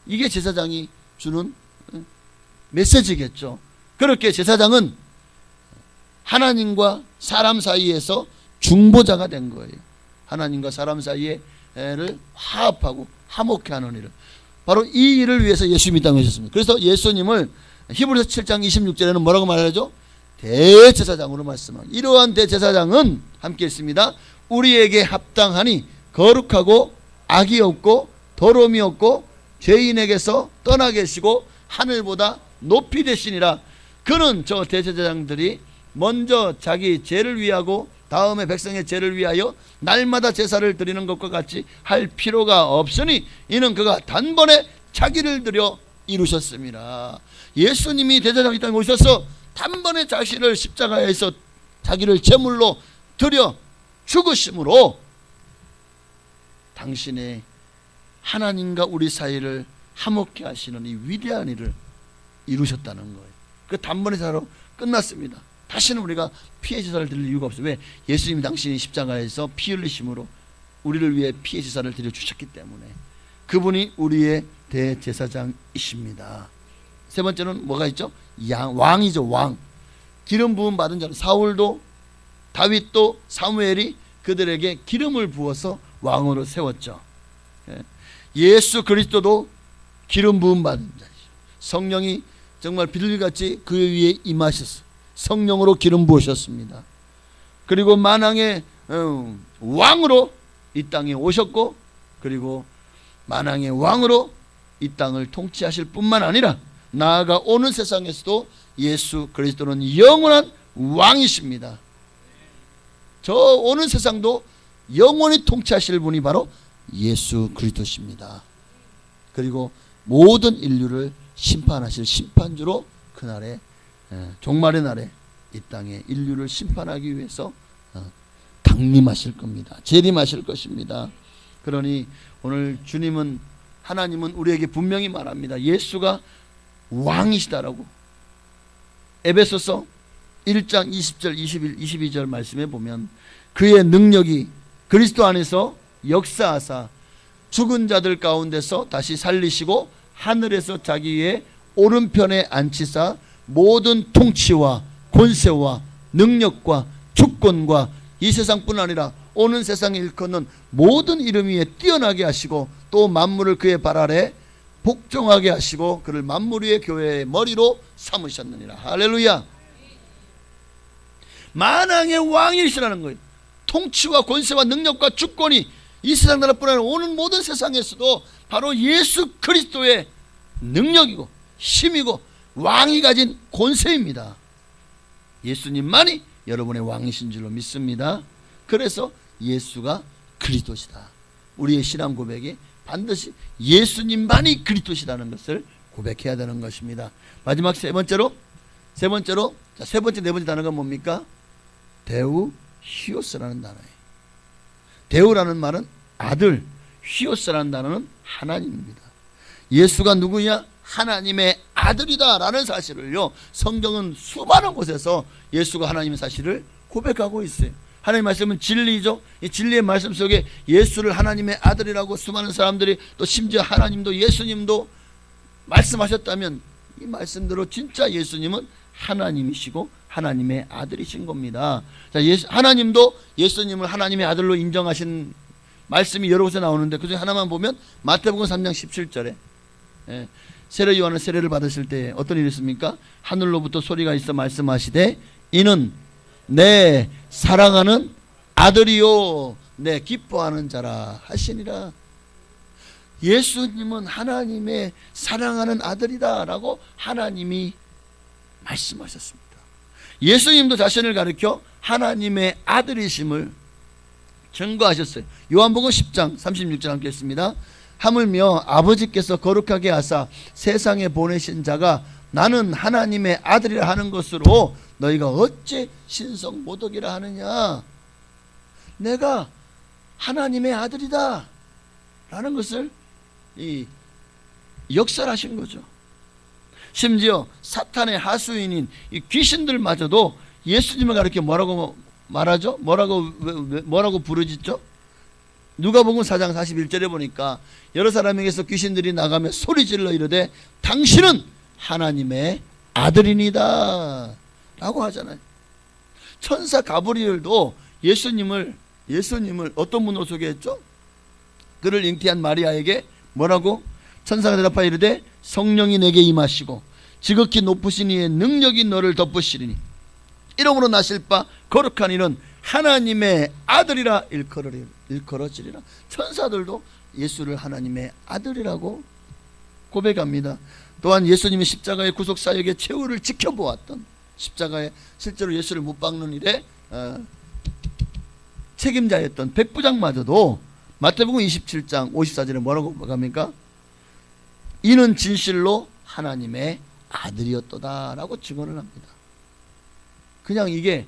이게 제사장이 주는 메시지겠죠. 그렇게 제사장은 하나님과 사람 사이에서 중보자가 된 거예요. 하나님과 사람 사이에를 화합하고 화목케 하는 일을, 바로 이 일을 위해서 예수님이 이 땅에 오셨습니다. 그래서 예수님을 히브리서 7장 26절에는 뭐라고 말하죠? 대제사장으로 말씀하고, 이러한 대제사장은 함께 있습니다. 우리에게 합당하니 거룩하고 악이 없고 더러움이 없고 죄인에게서 떠나 계시고 하늘보다 높이 되시니라. 그는, 저 대제사장들이 먼저 자기 죄를 위하고 다음에 백성의 죄를 위하여 날마다 제사를 드리는 것과 같이 할 필요가 없으니 이는 그가 단번에 자기를 드려 이루셨습니다. 예수님이 대제사장 이 땅에 오셔서 단번에 자신을 십자가에서 자기를 제물로 드려 죽으심으로 당신의 하나님과 우리 사이를 화목케 하시는 이 위대한 일을 이루셨다는 거예요. 그 단번에 자로 끝났습니다. 다시는 우리가 피해 제사를 드릴 이유가 없어요. 왜? 예수님이 당신이 십자가에서 피 흘리심으로 우리를 위해 피해 제사를 드려 주셨기 때문에 그분이 우리의 대제사장이십니다. 세 번째는 뭐가 있죠? 왕이죠. 왕. 기름 부음 받은 자는 사울도 다윗도 사무엘이 그들에게 기름을 부어서 왕으로 세웠죠. 예수 그리스도도 기름 부음 받은 자죠. 성령이 정말 비둘기같이 그 위에 임하셨어요. 성령으로 기름 부으셨습니다. 그리고 만왕의 왕으로 이 땅에 오셨고, 그리고 만왕의 왕으로 이 땅을 통치하실 뿐만 아니라 나아가 오는 세상에서도 예수 그리스도는 영원한 왕이십니다. 저 오는 세상도 영원히 통치하실 분이 바로 예수 그리스도십니다. 그리고 모든 인류를 심판하실 심판주로 그날에 종말의 날에 이 땅에 인류를 심판하기 위해서 강림하실 겁니다. 재림하실 것입니다. 그러니 오늘 주님은, 하나님은 우리에게 분명히 말합니다. 예수가 왕이시다라고. 에베소서 1장 20절 21, 22절 말씀에 보면 그의 능력이 그리스도 안에서 역사하사 죽은 자들 가운데서 다시 살리시고 하늘에서 자기의 오른편에 앉히사 모든 통치와 권세와 능력과 주권과 이 세상뿐 아니라 오는 세상에 일컫는 모든 이름 위에 뛰어나게 하시고 또 만물을 그의 발 아래 복종하게 하시고 그를 만물 위의 교회의 머리로 삼으셨느니라. 할렐루야. 만왕의 왕이시라는 거예요. 통치와 권세와 능력과 주권이 이 세상 나라뿐 아니라 오는 모든 세상에서도 바로 예수 그리스도의 능력이고 힘이고 왕이 가진 권세입니다. 예수님만이 여러분의 왕이신 줄로 믿습니다. 그래서 예수가 그리스도시다. 우리의 신앙 고백이 반드시 예수님만이 그리스도시라는 것을 고백해야 되는 것입니다. 마지막 세 번째로 세 번째, 네 번째 단어가 뭡니까? 데우 히오스라는 단어예요. 데우라는 말은 아들, 히오스라는 단어는 하나님입니다. 예수가 누구냐? 하나님의 아들이다 라는 사실을요, 성경은 수많은 곳에서 예수가 하나님의 사실을 고백하고 있어요. 하나님의 말씀은 진리죠. 이 진리의 말씀 속에 예수를 하나님의 아들이라고 수많은 사람들이, 또 심지어 하나님도 예수님도 말씀하셨다면 이 말씀대로 진짜 예수님은 하나님이시고 하나님의 아들이신 겁니다. 자, 하나님도 예수님을 하나님의 아들로 인정하신 말씀이 여러 곳에 나오는데 그중에 하나만 보면 마태복음 3장 17절에 세례 요한은 세례를 받으실 때 어떤 일이 있습니까? 하늘로부터 소리가 있어 말씀하시되 이는 내 사랑하는 아들이요 내 기뻐하는 자라 하시니라. 예수님은 하나님의 사랑하는 아들이다 라고 하나님이 말씀하셨습니다. 예수님도 자신을 가리켜 하나님의 아들이심을 증거하셨어요. 요한복음 10장 36절 함께 했습니다. 하물며 아버지께서 거룩하게 하사 세상에 보내신 자가 나는 하나님의 아들이라 하는 것으로 너희가 어찌 신성 모독이라 하느냐. 내가 하나님의 아들이다 라는 것을 역설하신 거죠. 심지어 사탄의 하수인인 이 귀신들마저도 예수님을 가리켜 뭐라고 말하죠? 뭐라고 부르짖죠? 누가복음 4장 41절에 보니까 여러 사람에게서 귀신들이 나가며 소리질러 이르되 당신은 하나님의 아들이니다 라고 하잖아요. 천사 가브리엘도 예수님을 어떤 분으로 소개했죠? 그를 잉태한 마리아에게 뭐라고? 천사가 대답하여 이르되 성령이 내게 임하시고 지극히 높으신 이의 능력이 너를 덮으시리니 이름으로 나실 바 거룩한 이는 하나님의 아들이라 일컬어지리라. 천사들도 예수를 하나님의 아들이라고 고백합니다. 또한 예수님이 십자가의 구속사역의 최후를 지켜보았던, 십자가에 실제로 예수를 못 박는 일에 책임자였던 백부장마저도 마태복음 27장 54절에 뭐라고 합니까? 이는 진실로 하나님의 아들이었도다라고 증언을 합니다. 그냥 이게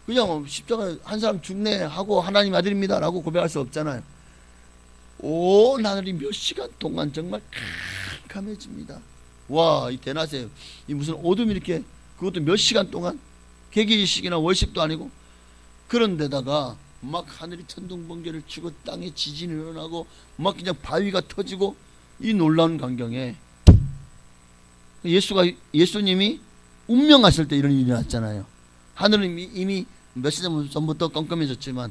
그냥 십자가 한 사람 죽네 하고 하나님 아들입니다라고 고백할 수 없잖아요. 온 하늘이 몇 시간 동안 정말 캄캄해집니다. 와, 이 대낮에 이 무슨 어둠이 이렇게, 그것도 몇 시간 동안, 개기일식이나 월식도 아니고, 그런데다가 막 하늘이 천둥번개를 치고 땅에 지진이 일어나고 막 그냥 바위가 터지고, 이 놀라운 광경에 예수님이 운명하실 때 이런 일이 났잖아요. 하늘은 이미 몇 시간 전부터 깜깜해졌지만,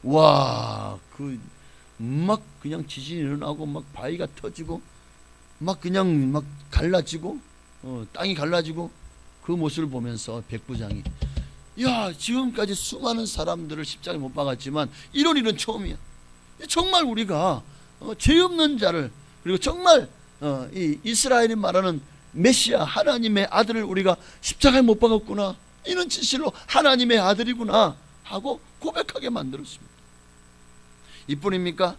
와, 막 그냥 지진이 일어나고 막 바위가 터지고 막 그냥 막 갈라지고 땅이 갈라지고, 그 모습을 보면서 백부장이, 야, 지금까지 수많은 사람들을 십자가에 못 박았지만 이런 일은 처음이야. 정말 우리가 죄 없는 자를, 그리고 정말 이 이스라엘이 말하는 메시아 하나님의 아들을 우리가 십자가에 못 박았구나, 이는 진실로 하나님의 아들이구나 하고 고백하게 만들었습니다. 이뿐입니까?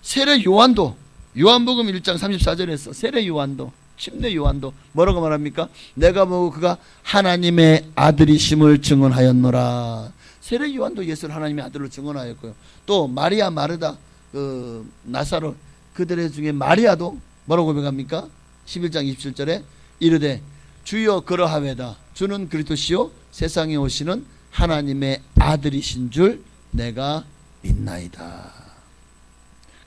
세례 요한도, 요한복음 1장 34절에서 세례 요한도, 침례 요한도 뭐라고 말합니까? 내가 보고 그가 하나님의 아들이심을 증언하였노라. 세례 요한도 예수를 하나님의 아들로 증언하였고요. 또 마리아, 마르다, 나사로, 그들 중에 마리아도 뭐라고 고백합니까? 11장 27절에 이르되 주여 그러하외다. 주는 그리스도시요 세상에 오시는 하나님의 아들이신 줄 내가 믿나이다.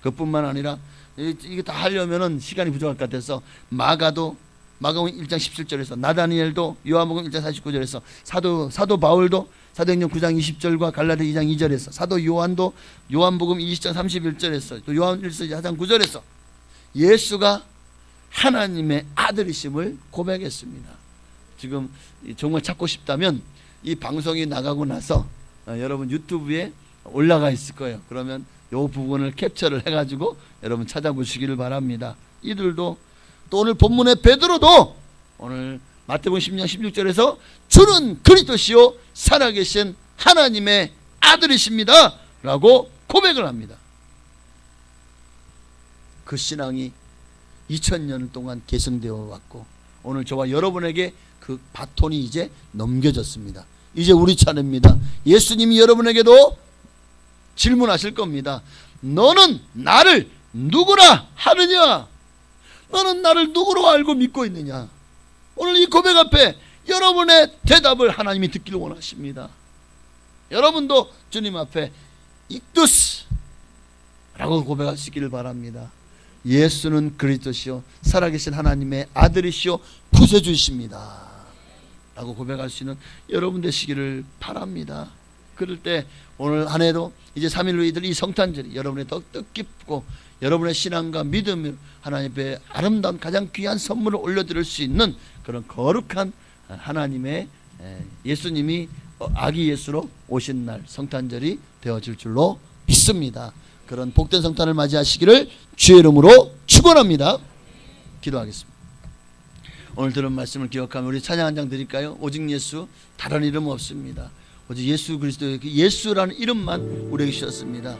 그뿐만 아니라 이게 다 하려면은 시간이 부족할 것 같아서 마가복음 1장 17절에서, 나다니엘도 요한복음 1장 49절에서, 사도 바울도 사도행전 9장 20절과 갈라디아 2장 2절에서, 사도 요한도 요한복음 20장 31절에서, 또 요한일서 4장 9절에서 예수가 하나님의 아들이심을 고백했습니다. 지금 정말 찾고 싶다면 이 방송이 나가고 나서 여러분 유튜브에 올라가 있을 거예요. 그러면 이 부분을 캡처를 해가지고 여러분 찾아보시기를 바랍니다. 이들도, 또 오늘 본문의 베드로도 오늘 마태복음 10장 16절에서 주는 그리스도시요 살아계신 하나님의 아들이십니다 라고 고백을 합니다. 그 신앙이 2000년 동안 계승되어 왔고, 오늘 저와 여러분에게 그 바톤이 이제 넘겨졌습니다. 이제 우리 차례입니다. 예수님이 여러분에게도 질문하실 겁니다. 너는 나를 누구라 하느냐? 너는 나를 누구로 알고 믿고 있느냐? 오늘 이 고백 앞에 여러분의 대답을 하나님이 듣기를 원하십니다. 여러분도 주님 앞에 익두스 라고 고백하시기를 바랍니다. 예수는 그리스도시요 살아계신 하나님의 아들이시요 구세주이십니다 라고 고백할 수 있는 여러분 되시기를 바랍니다. 그럴 때 오늘 한 해도 이제 3일 후 이들 이 성탄절이 여러분의 더 뜻깊고 여러분의 신앙과 믿음을 하나님 앞에 아름다운 가장 귀한 선물을 올려드릴 수 있는 그런 거룩한 하나님의 예수님이 아기 예수로 오신 날 성탄절이 되어질 줄로 믿습니다. 그런 복된 성탄을 맞이하시기를 주의 이름으로 축원합니다. 기도하겠습니다. 오늘 들은 말씀을 기억하며 우리 찬양 한 장 드릴까요? 오직 예수, 다른 이름 없습니다. 오직 예수 그리스도의 그 예수라는 이름만 우리에게 주셨습니다.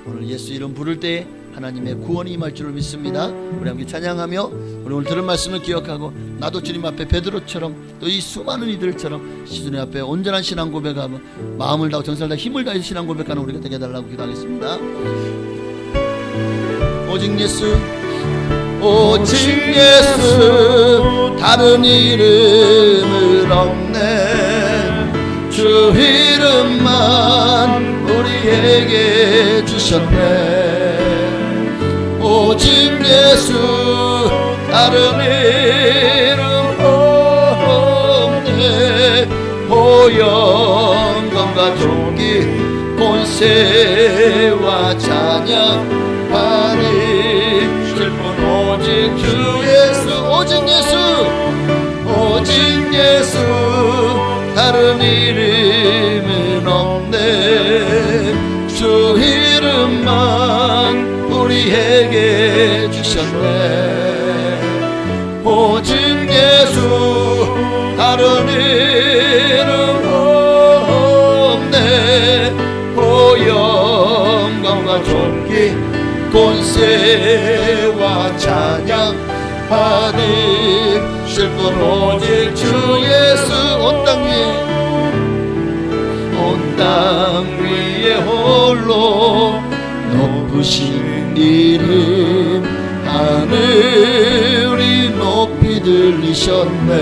오늘 예수 이름 부를 때 하나님의 구원이 임할 줄을 믿습니다. 우리 함께 찬양하며 우리 오늘 들은 말씀을 기억하고, 나도 주님 앞에 베드로처럼 또 이 수많은 이들처럼 주님 앞에 온전한 신앙 고백하며 마음을 다하고 정성을 다해 힘을 다해 신앙 고백하는 우리가 되게 해달라고 기도하겠습니다. 오직 예수, 오직 예수, 다른 이름은 없네. 주 이름만 우리에게 주셨네. 오직 예수, 다른 이름 없네. 영광과 존귀 권세와 찬양 하리 슬픈 오직 주 예수. 오직 예수, 오직 예수, 다른 이름은 없네. 주 이름만 우리에게 주셨네. 오직 예수, 다른 이름 없네. 오 영광과 존귀 권세와 찬양 받으 분 오직 주 예수. 온 땅 위에 홀로 높으신 이름 하늘이 높이 들리셨네.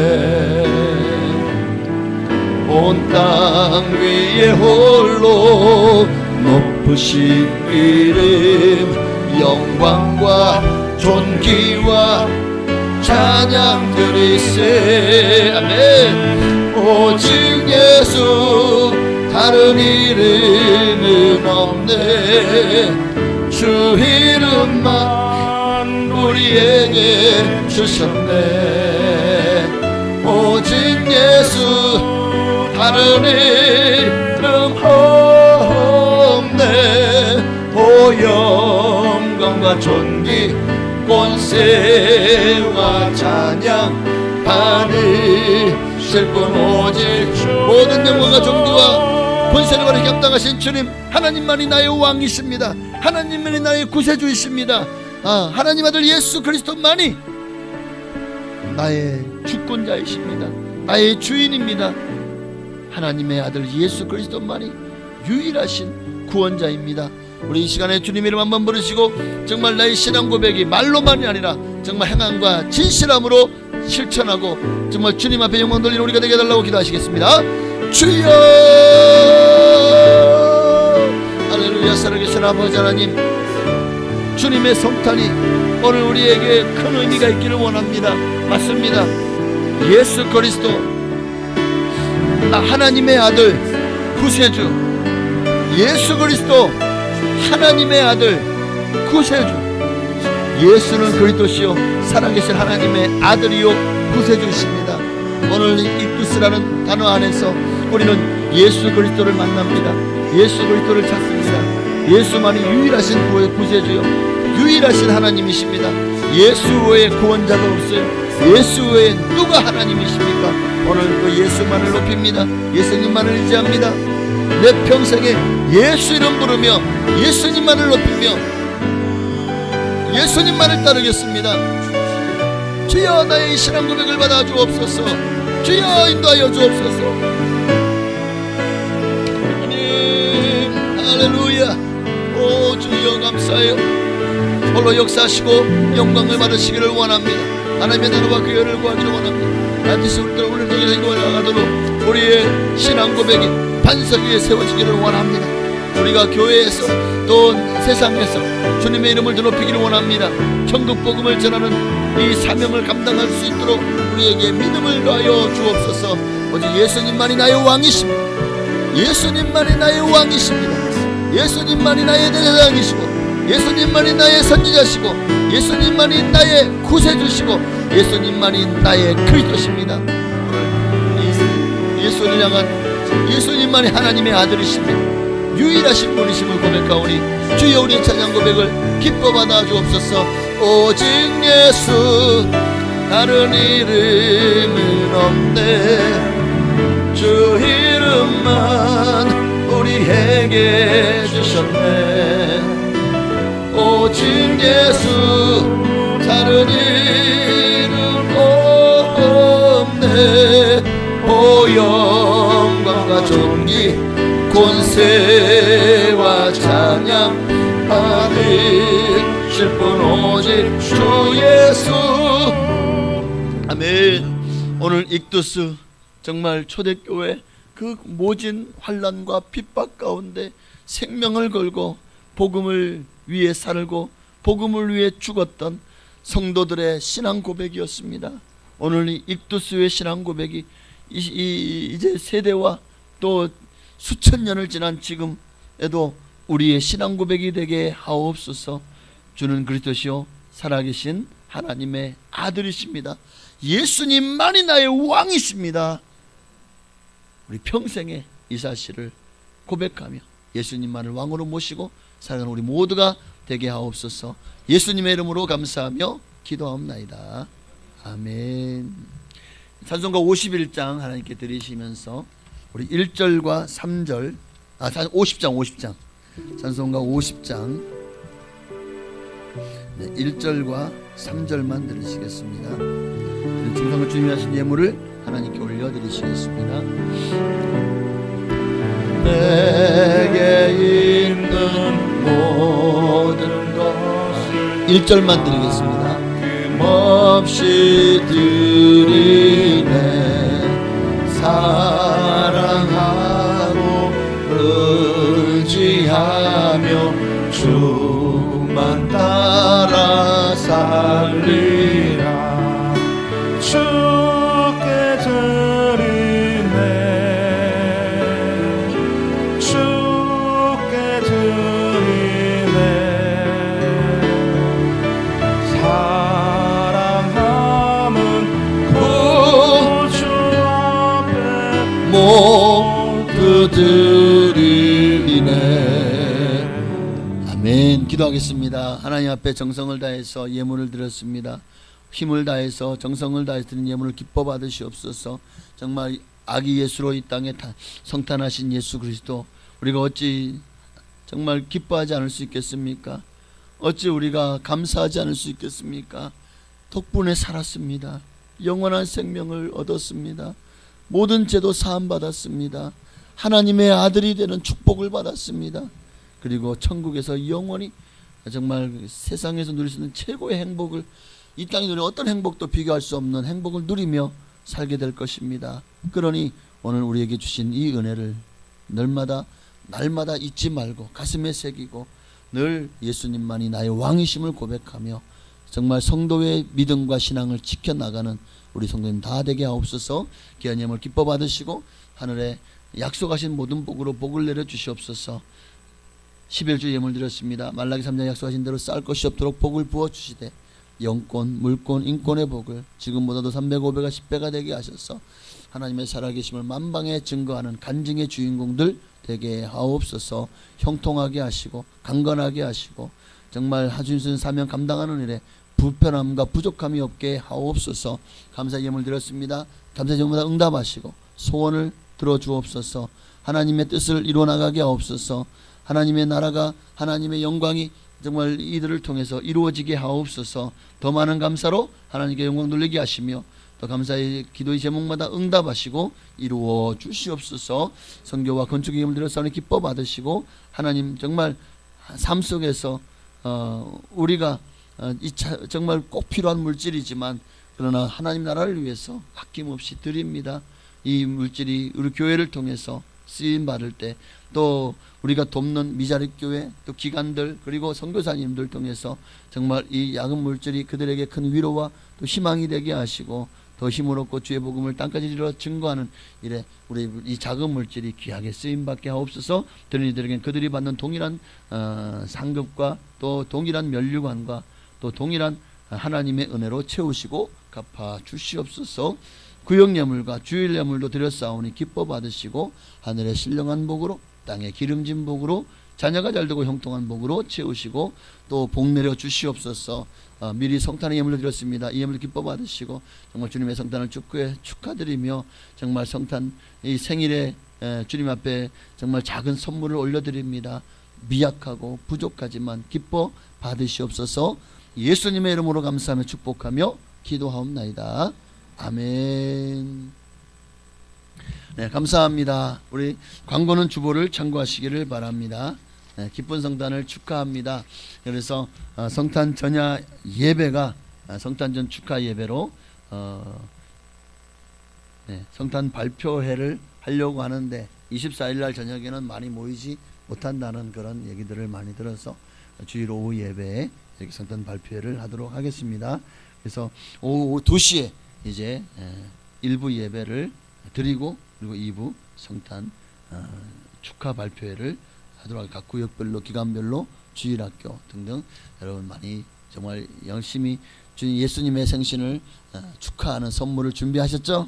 온 땅 위에 홀로 높으신 이름 영광과 존귀와 찬양 드리세. 아멘. 오직 예수 다른 이름은 없네. 주 이름만 우리에게 주셨네. 오직 예수 다른 이름 없네. 오 영광과 존귀 권세와 찬양 받으실 분 오직 모든 영광과 존귀와 권세를 받으시게 합당하신 주님 하나님만이 나의 왕이십니다. 하나님만이 나의 구세주이십니다. 하나님 아들 예수 그리스도만이 나의 주권자이십니다. 나의 주인입니다. 하나님의 아들 예수 그리스도만이 유일하신 구원자입니다. 우리 이 시간에 주님 이름 한번 부르시고 정말 나의 신앙 고백이 말로만이 아니라 정말 행함과 진실함으로 실천하고 정말 주님 앞에 영광 돌리는 우리가 되게 해달라고 기도하시겠습니다. 주여. 할렐루야. 살아계신 아버지 하나님, 주님의 성탄이 오늘 우리에게 큰 의미가 있기를 원합니다. 맞습니다. 예수 그리스도 나 하나님의 아들 구세주, 예수 그리스도 하나님의 아들 구세주, 예수는 그리스도시요 살아계신 하나님의 아들이요 구세주이십니다. 오늘 익두스라는 단어 안에서 우리는 예수 그리스도를 만납니다. 예수 그리스도를 찾습니다. 예수만이 유일하신 구세주요 유일하신 하나님이십니다. 예수 외에 구원자가 없어요. 예수 외에 누가 하나님이십니까? 오늘 그 예수만을 높입니다. 예수님만을 의지합니다. 내 평생에 예수 이름 부르며 예수님만을 높이며 예수님만을 따르겠습니다. 주여 나의 신앙 고백을 받아 주옵소서. 주여 인도하여 주옵소서. 하나님 할렐루야. 오 주여 감사해요. 홀로 역사하시고 영광을 받으시기를 원합니다. 하나님의 나라와 그 열을 구하기를 원합니다. 반드시 우리가 오늘 통해서 이루어나가도록 우리의 신앙 고백이 반석 위에 세워지기를 원합니다. 우리가 교회에서 또 세상에서 주님의 이름을 높이기를 원합니다. 천국 복음을 전하는 이 사명을 감당할 수 있도록 우리에게 믿음을 더하여 주옵소서. 오직 예수님만이 나의 왕이십니다. 예수님만이 나의 왕이십니다. 예수님만이 나의 대장이시고 예수님만이 나의 선지자시고 예수님만이 나의 구세주시고 예수님만이 나의 그리스도십니다. 예수를 향한 예수님만이 하나님의 아들이십니다. 유일하신 분이심을 고백하오니 주여 우리의 찬양 고백을 기뻐 받아 주옵소서. 오직 예수 다른 이름은 없네. 주 이름만 우리에게 주셨네. 오직 예수 다른 이름 없네. 오 영광과 존귀 권세와 찬양 받으실 분 오직 주 예수. 아멘. 오늘 익두스 정말 초대교회 그 모진 환난과 핍박 가운데 생명을 걸고 복음을 위해 살고 복음을 위해 죽었던 성도들의 신앙 고백이었습니다. 오늘 이 익두스의 신앙 고백이 이제 세대와 또 수천 년을 지난 지금에도 우리의 신앙 고백이 되게 하옵소서. 주는 그리스도시요 살아계신 하나님의 아들이십니다. 예수님만이 나의 왕이십니다. 우리 평생에 이 사실을 고백하며 예수님만을 왕으로 모시고 살아가는 우리 모두가 되게 하옵소서. 예수님의 이름으로 감사하며 기도하옵나이다. 아멘. 찬송가 51장 하나님께 드리시면서 우리 1절과 3절 50장 찬송가 50장 1절과 3절만 들으시겠습니다. 정성을 주님이 하신 예물을 하나님께 올려드리시겠습니다. 내게 있는 모든 것을 1절만 드리겠습니다. 금없이 드리네. 사랑하고 의지하며 주만 따라 살리라. 주께 드리네. 주께 드리네. 사랑함은 구주 앞에 모두 드리네. 아멘. 기도하겠습니다. 하나님 앞에 정성을 다해서 예물을 드렸습니다. 힘을 다해서 정성을 다해서 드린 예물을 기뻐 받으시옵소서. 정말 아기 예수로 이 땅에 성탄하신 예수 그리스도, 우리가 어찌 정말 기뻐하지 않을 수 있겠습니까? 어찌 우리가 감사하지 않을 수 있겠습니까? 덕분에 살았습니다. 영원한 생명을 얻었습니다. 모든 죄도 사함 받았습니다. 하나님의 아들이 되는 축복을 받았습니다. 그리고 천국에서 영원히 정말 세상에서 누릴 수 있는 최고의 행복을, 이 땅에 누리는 어떤 행복도 비교할 수 없는 행복을 누리며 살게 될 것입니다. 그러니 오늘 우리에게 주신 이 은혜를 날마다 잊지 말고 가슴에 새기고 늘 예수님만이 나의 왕이심을 고백하며 정말 성도의 믿음과 신앙을 지켜나가는 우리 성도님 다 되게 하옵소서. 귀한 예물 기뻐 받으시고 하늘에 약속하신 모든 복으로 복을 내려 주시옵소서. 11주 예물 드렸습니다. 말라기 3장 약속하신 대로 쌀 것이 없도록 복을 부어 주시되 영권, 물권, 인권의 복을 지금보다도 300, 500가 10배가 되게 하셔서 하나님의 살아계심을 만방에 증거하는 간증의 주인공들 되게 하옵소서. 형통하게 하시고 강건하게 하시고 정말 하주신 사명 감당하는 일에 불편함과 부족함이 없게 하옵소서. 감사 예물 드렸습니다. 감사 제물마다 응답하시고 소원을 들어주옵소서. 하나님의 뜻을 이루어나가게 하옵소서. 하나님의 나라가, 하나님의 영광이 정말 이들을 통해서 이루어지게 하옵소서. 더 많은 감사로 하나님께 영광 돌리게 하시며 또 감사의 기도의 제목마다 응답하시고 이루어 주시옵소서. 선교와 건축의 예물 드렸사오니 기뻐 받으시고 하나님 정말 삶 속에서 우리가 정말 꼭 필요한 물질이지만 그러나 하나님 나라를 위해서 아낌없이 드립니다. 이 물질이 우리 교회를 통해서 쓰임 받을 때 또 우리가 돕는 미자립 교회 또 기관들 그리고 선교사님들 통해서 정말 이 야금 물질이 그들에게 큰 위로와 또 희망이 되게 하시고 더 힘을 얻고 주의 복음을 땅까지 이르러 증거하는 일에 우리 이 작은 물질이 귀하게 쓰임 받게 하옵소서. 드린 이들에겐 그들이 받는 동일한 상급과 또 동일한 면류관과 또 동일한 하나님의 은혜로 채우시고 갚아 주시옵소서. 구역예물과 주일예물도 드렸사오니 기뻐 받으시고 하늘의 신령한 복으로 땅의 기름진 복으로 자녀가 잘되고 형통한 복으로 채우시고 또 복 내려 주시옵소서. 미리 성탄의 예물을 드렸습니다. 이 예물 기뻐 받으시고 정말 주님의 성탄을 축하드리며 정말 성탄 이 생일에 주님 앞에 정말 작은 선물을 올려드립니다. 미약하고 부족하지만 기뻐 받으시옵소서. 예수님의 이름으로 감사하며 축복하며 기도하옵나이다. 아멘. 네, 감사합니다. 우리 광고는 주보를 참고하시기를 바랍니다. 네, 기쁜 성탄을 축하합니다. 그래서 성탄 전야 예배가 성탄 전 축하 예배로 성탄 발표회를 하려고 하는데 24일 날 저녁에는 많이 모이지 못한다는 그런 얘기들을 많이 들어서 주일 오후 예배에 이렇게 성탄 발표회를 하도록 하겠습니다. 그래서 오후 2시에 이제 1부 예배를 드리고 그리고 2부 성탄 축하 발표회를 하도록 각 구역별로 기관별로 주일학교 등등 여러분 많이 정말 열심히 주님 예수님의 생신을 축하하는 선물을 준비하셨죠?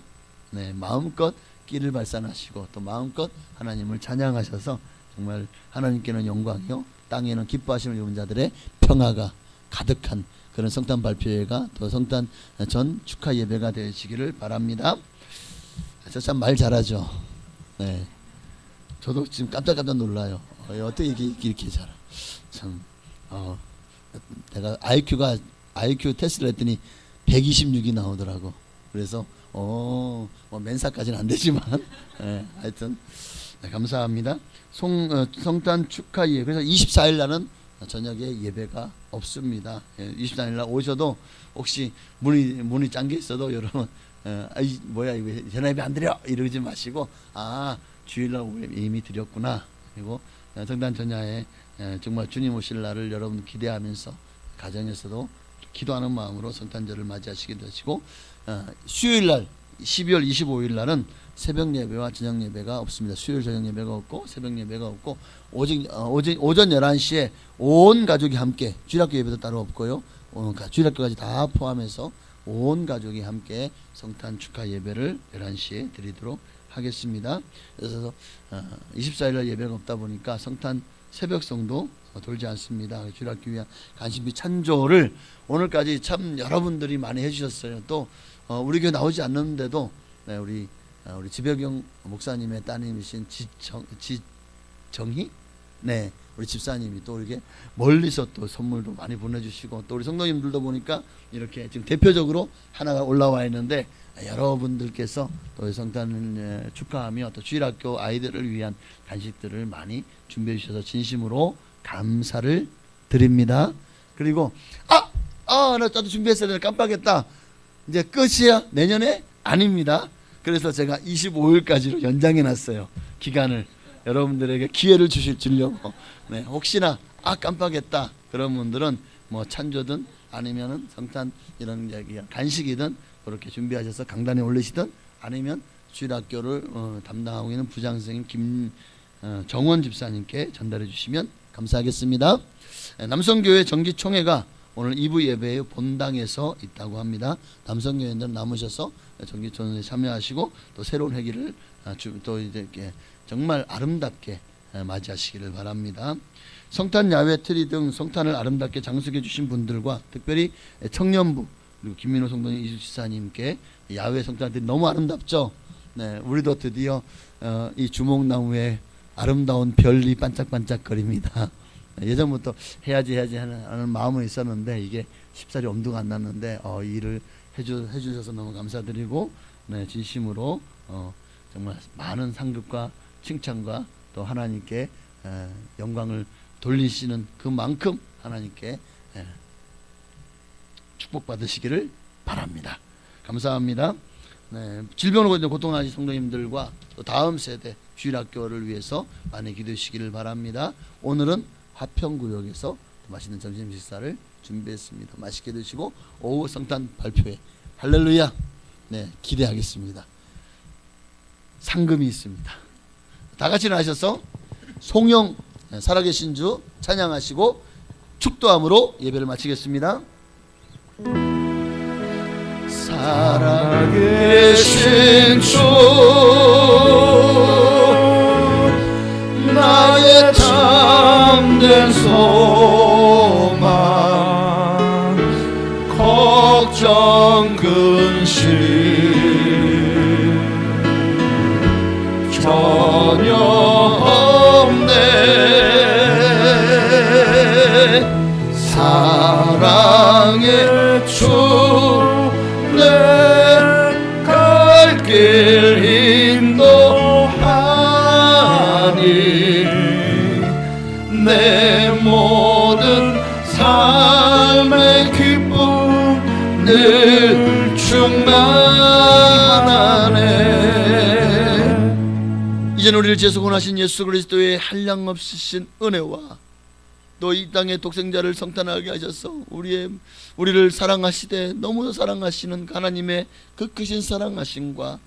네, 마음껏 끼를 발산하시고 또 마음껏 하나님을 찬양하셔서 정말 하나님께는 영광이요 땅에는 기뻐하심을 입은 자들의 평화가 가득한 그런 성탄 발표회가 또 성탄 전 축하 예배가 되시기를 바랍니다. 저 참 말 잘하죠. 네, 저도 지금 깜짝깜짝 놀라요. 어떻게 이렇게 잘하? 참, 내가 IQ 테스트를 했더니 126이 나오더라고. 그래서 뭐 맨사까지는 안 되지만 하여튼 감사합니다. 성탄 축하 예배. 그래서 24일 날은 저녁에 예배가 없습니다. 24일 날 오셔도 혹시 문이 잠겨 있어도 여러분 뭐야 이거 전화 예배 안 드려 이러지 마시고 주일날 이미 드렸구나. 그리고 성탄 전야에 정말 주님 오실 날을 여러분 기대하면서 가정에서도 기도하는 마음으로 성탄절을 맞이하시게 되시고 수요일 날 12월 25일 날은 새벽 예배와 저녁 예배가 없습니다. 수요일 저녁 예배가 없고 새벽 예배가 없고 오직 오전 11시에 온 가족이 함께 주일학교 예배도 따로 없고요. 주일학교까지 다 포함해서 온 가족이 함께 성탄 축하 예배를 11시에 드리도록 하겠습니다. 그래서 24일 날 예배가 없다 보니까 성탄 새벽성도 돌지 않습니다. 주일학교 위한 간신비 찬조를 오늘까지 참 여러분들이 많이 해주셨어요. 또 우리 교회 나오지 않는데도 우리 지벽영 목사님의 따님이신 지정희 우리 집사님이 또 이렇게 멀리서 또 선물도 많이 보내주시고 또 우리 성도님들도 보니까 이렇게 지금 대표적으로 하나가 올라와 있는데 여러분들께서 또 성탄을 축하하며 또 주일학교 아이들을 위한 간식들을 많이 준비해 주셔서 진심으로 감사를 드립니다. 그리고 나도 준비했어야 되는데 깜빡했다. 이제 끝이야? 내년에? 아닙니다. 그래서 제가 25일까지로 연장해 놨어요. 기간을 여러분들에게 기회를 주려고. 혹시나 깜빡했다 그런 분들은 뭐 찬조든 아니면은 성탄 이런 간식이든 그렇게 준비하셔서 강단에 올리시든 아니면 주일학교를 담당하고 있는 부장선생님 김정원 집사님께 전달해 주시면 감사하겠습니다. 남성교회 정기총회가 오늘 2부 예배의 본당에서 있다고 합니다. 남성교회인들 남으셔서 정기총회에 참여하시고 또 새로운 회기를 또 이제 정말 아름답게 맞이하시기를 바랍니다. 성탄 야외 트리 등 성탄을 아름답게 장식해 주신 분들과 특별히 청년부 그리고 김민호 성도님 이주지사님께 야외 성탄들이 너무 아름답죠. 우리도 드디어 이 주목나무에 아름다운 별이 반짝반짝거립니다. 예전부터 해야지 하는 마음은 있었는데 이게 쉽사리 엄두가 안 났는데 이 일을 해주셔서 너무 감사드리고 진심으로 정말 많은 상급과 칭찬과 또 하나님께 영광을 돌리시는 그만큼 하나님께 축복받으시기를 바랍니다. 감사합니다. 질병으로 고통하신 성도님들과 또 다음 세대 주일학교를 위해서 많이 기도해 주시기를 바랍니다. 오늘은 화평구역에서 맛있는 점심 식사를 준비했습니다. 맛있게 드시고 오후 성탄 발표회 할렐루야 기대하겠습니다. 상금이 있습니다. 다 같이 나셔서 송영 살아계신 주 찬양하시고 축도함으로 예배를 마치겠습니다. 살아계신 주 나의 참된 소망 걱정 근심 전혀 없네. 사랑의 주 내 갈 길 인도하니 내 모든 삶의 기쁨 늘 충만하네. 이제는 우리를 재소곤하신 예수 그리스도의 한량없으신 은혜와 또 이 땅의 독생자를 성탄하게 하셔서 우리를 사랑하시되 너무 사랑하시는 하나님의 그 크신 사랑하심과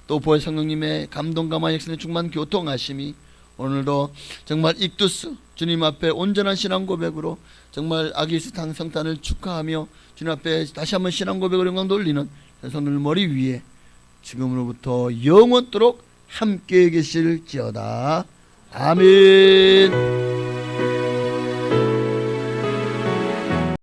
또 보혜 성령님의 감동감화 역선의 충만 교통하심이 오늘도 정말 익두스 주님 앞에 온전한 신앙 고백으로 정말 아기스탕 성탄을 축하하며 주님 앞에 다시 한번 신앙 고백으로 영광 돌리는 성도들 머리 위에 지금으로부터 영원토록 함께 계실지어다. 아멘.